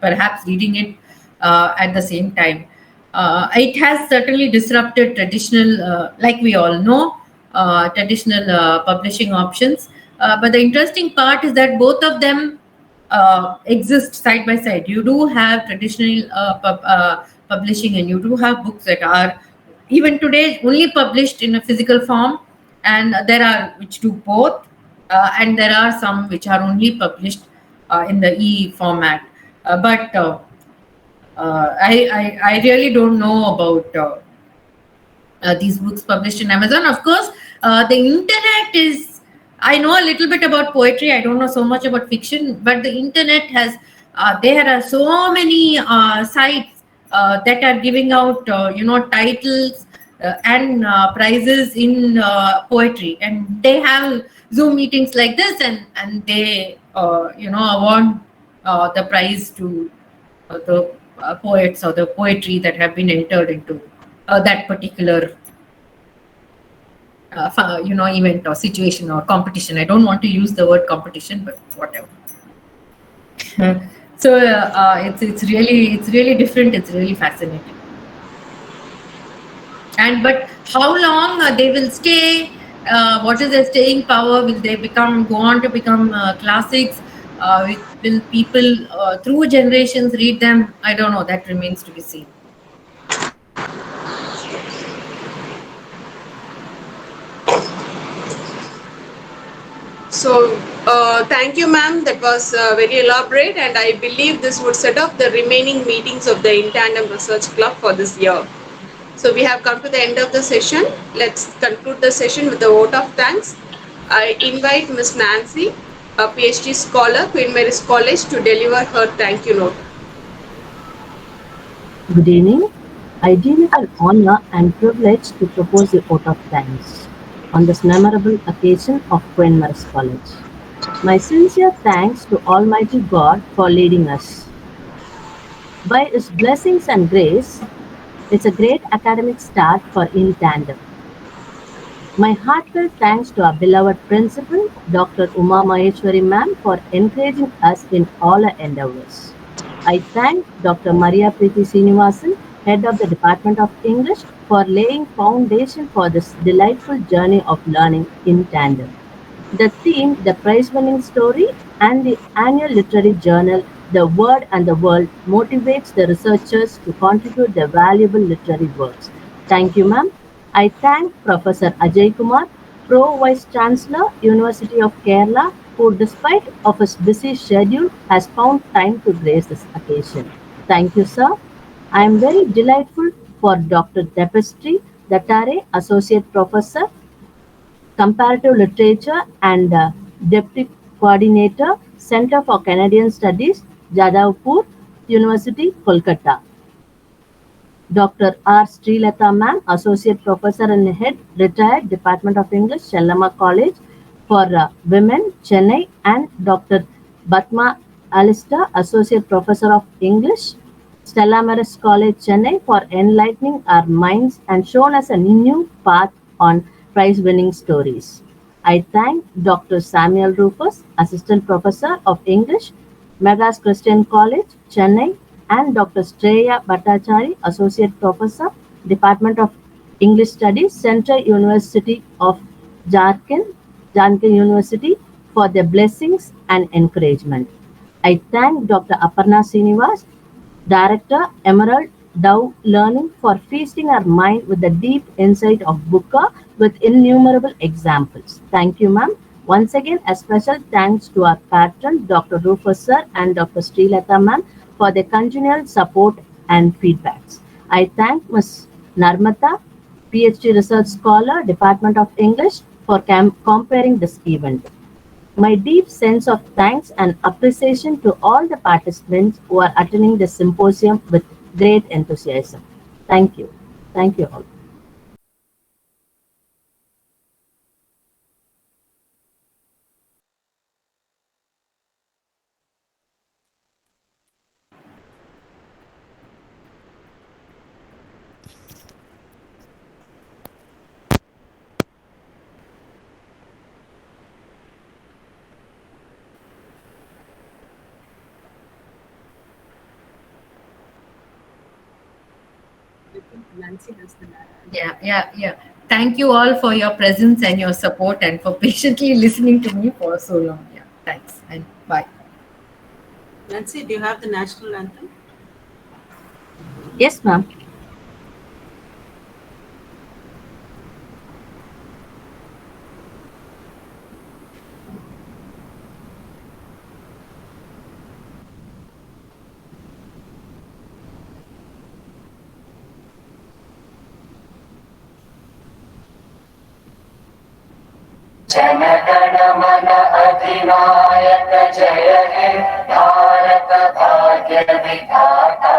perhaps reading it at the same time. It has certainly disrupted traditional, like we all know, traditional publishing options. But the interesting part is that both of them exist side by side. You do have traditional publishing, and you do have books that are even today only published in a physical form, and there are which do both, and there are some which are only published in the e-format. But I really don't know about these books published in Amazon. Of course, the internet is. I know a little bit about poetry. I don't know so much about fiction, but the internet has. There are so many sites that are giving out, titles and prizes in poetry, and they have Zoom meetings like this, and they, award the prize to the poets or the poetry that have been entered into that particular event or situation or competition. I don't want to use the word competition, but whatever. So it's really different. It's really fascinating. But how long they will stay? What is their staying power? Will they go on to become classics? Will people through generations read them? I don't know. That remains to be seen. So, thank you, ma'am. That was very elaborate, and I believe this would set up the remaining meetings of the In Tandem Research Club for this year. So, we have come to the end of the session. Let's conclude the session with a vote of thanks. I invite Ms. Nancy, a PhD scholar, Queen Mary's College, to deliver her thank you note. Good evening. I deem it an honor and privilege to propose a vote of thanks on this memorable occasion of Queen Mary's College. My sincere thanks to Almighty God for leading us. By His blessings and grace, it's a great academic start for In Tandem. My heartfelt thanks to our beloved principal, Dr. Uma Maheshwari ma'am, for encouraging us in all our endeavors. I thank Dr. Maria Preeti Srinivasan head of the Department of English, for laying foundation for this delightful journey of learning in tandem. The theme, the prize-winning story, and the annual literary journal, The Word and the World, motivates the researchers to contribute their valuable literary works. Thank you, ma'am. I thank Professor Ajayakumar, Pro Vice Chancellor, University of Kerala, who, despite of his busy schedule, has found time to grace this occasion. Thank you, sir. I am very delightful for Dr. Tapestry Dattare, Associate Professor, Comparative Literature and Deputy Coordinator, Center for Canadian Studies, Jadavpur University, Kolkata. Dr. R. Srilata Ma'am, Associate Professor and Head, Retired, Department of English, Shalama College for Women, Chennai, and Dr. Batma Alistair, Associate Professor of English, Stella Maris College, Chennai, for enlightening our minds and shown us a new path on prize-winning stories. I thank Dr. Samuel Rufus, Assistant Professor of English, Madras Christian College, Chennai, and Dr. Streya Bhattachary, Associate Professor, Department of English Studies, Central University of Jharkhand, Jharkhand University, for their blessings and encouragement. I thank Dr. Aparna Srinivas, Director, Emerald Dow Learning, for feasting our mind with the deep insight of Booker with innumerable examples. Thank you, ma'am. Once again, a special thanks to our patron, Dr. Rufus sir and Dr. Srilata ma'am, for their continual support and feedbacks. I thank Ms. Narmata, PhD Research Scholar, Department of English, for comparing this event. My deep sense of thanks and appreciation to all the participants who are attending this symposium with great enthusiasm. Thank you. Thank you all. I think Nancy has the Yeah. Thank you all for your presence and your support and for patiently listening to me for so long. Yeah, thanks and bye. Nancy, do you have the national anthem? Yes, ma'am. Jana Gana Mana अधिनायक जय हे भारत भाग्य विधाता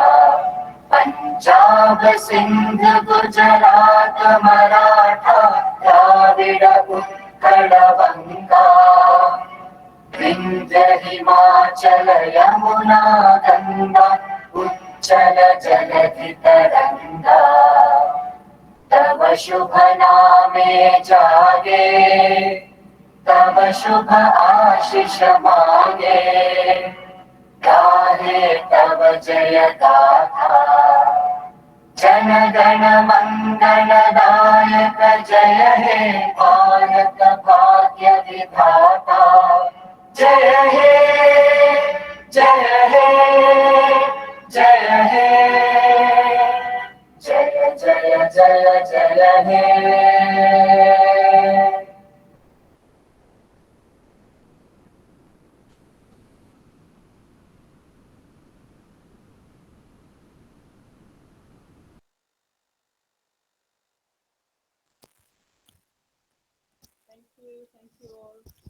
पंजाब सिंध गुजरात मराठा द्राविड उत्कल बंगा विंध्य हिमाचल यमुना गंगा उच्चल जलधि तरंगा तव शुभ नामे जागे तव शुभ आशीष मांगे गाहे तव जय गाथा जन गण मंगल दायक जय हे भारत भाग्य विधाता जय हे जय हे जय हे जय जय जय जय हे Thank you. Thank you all.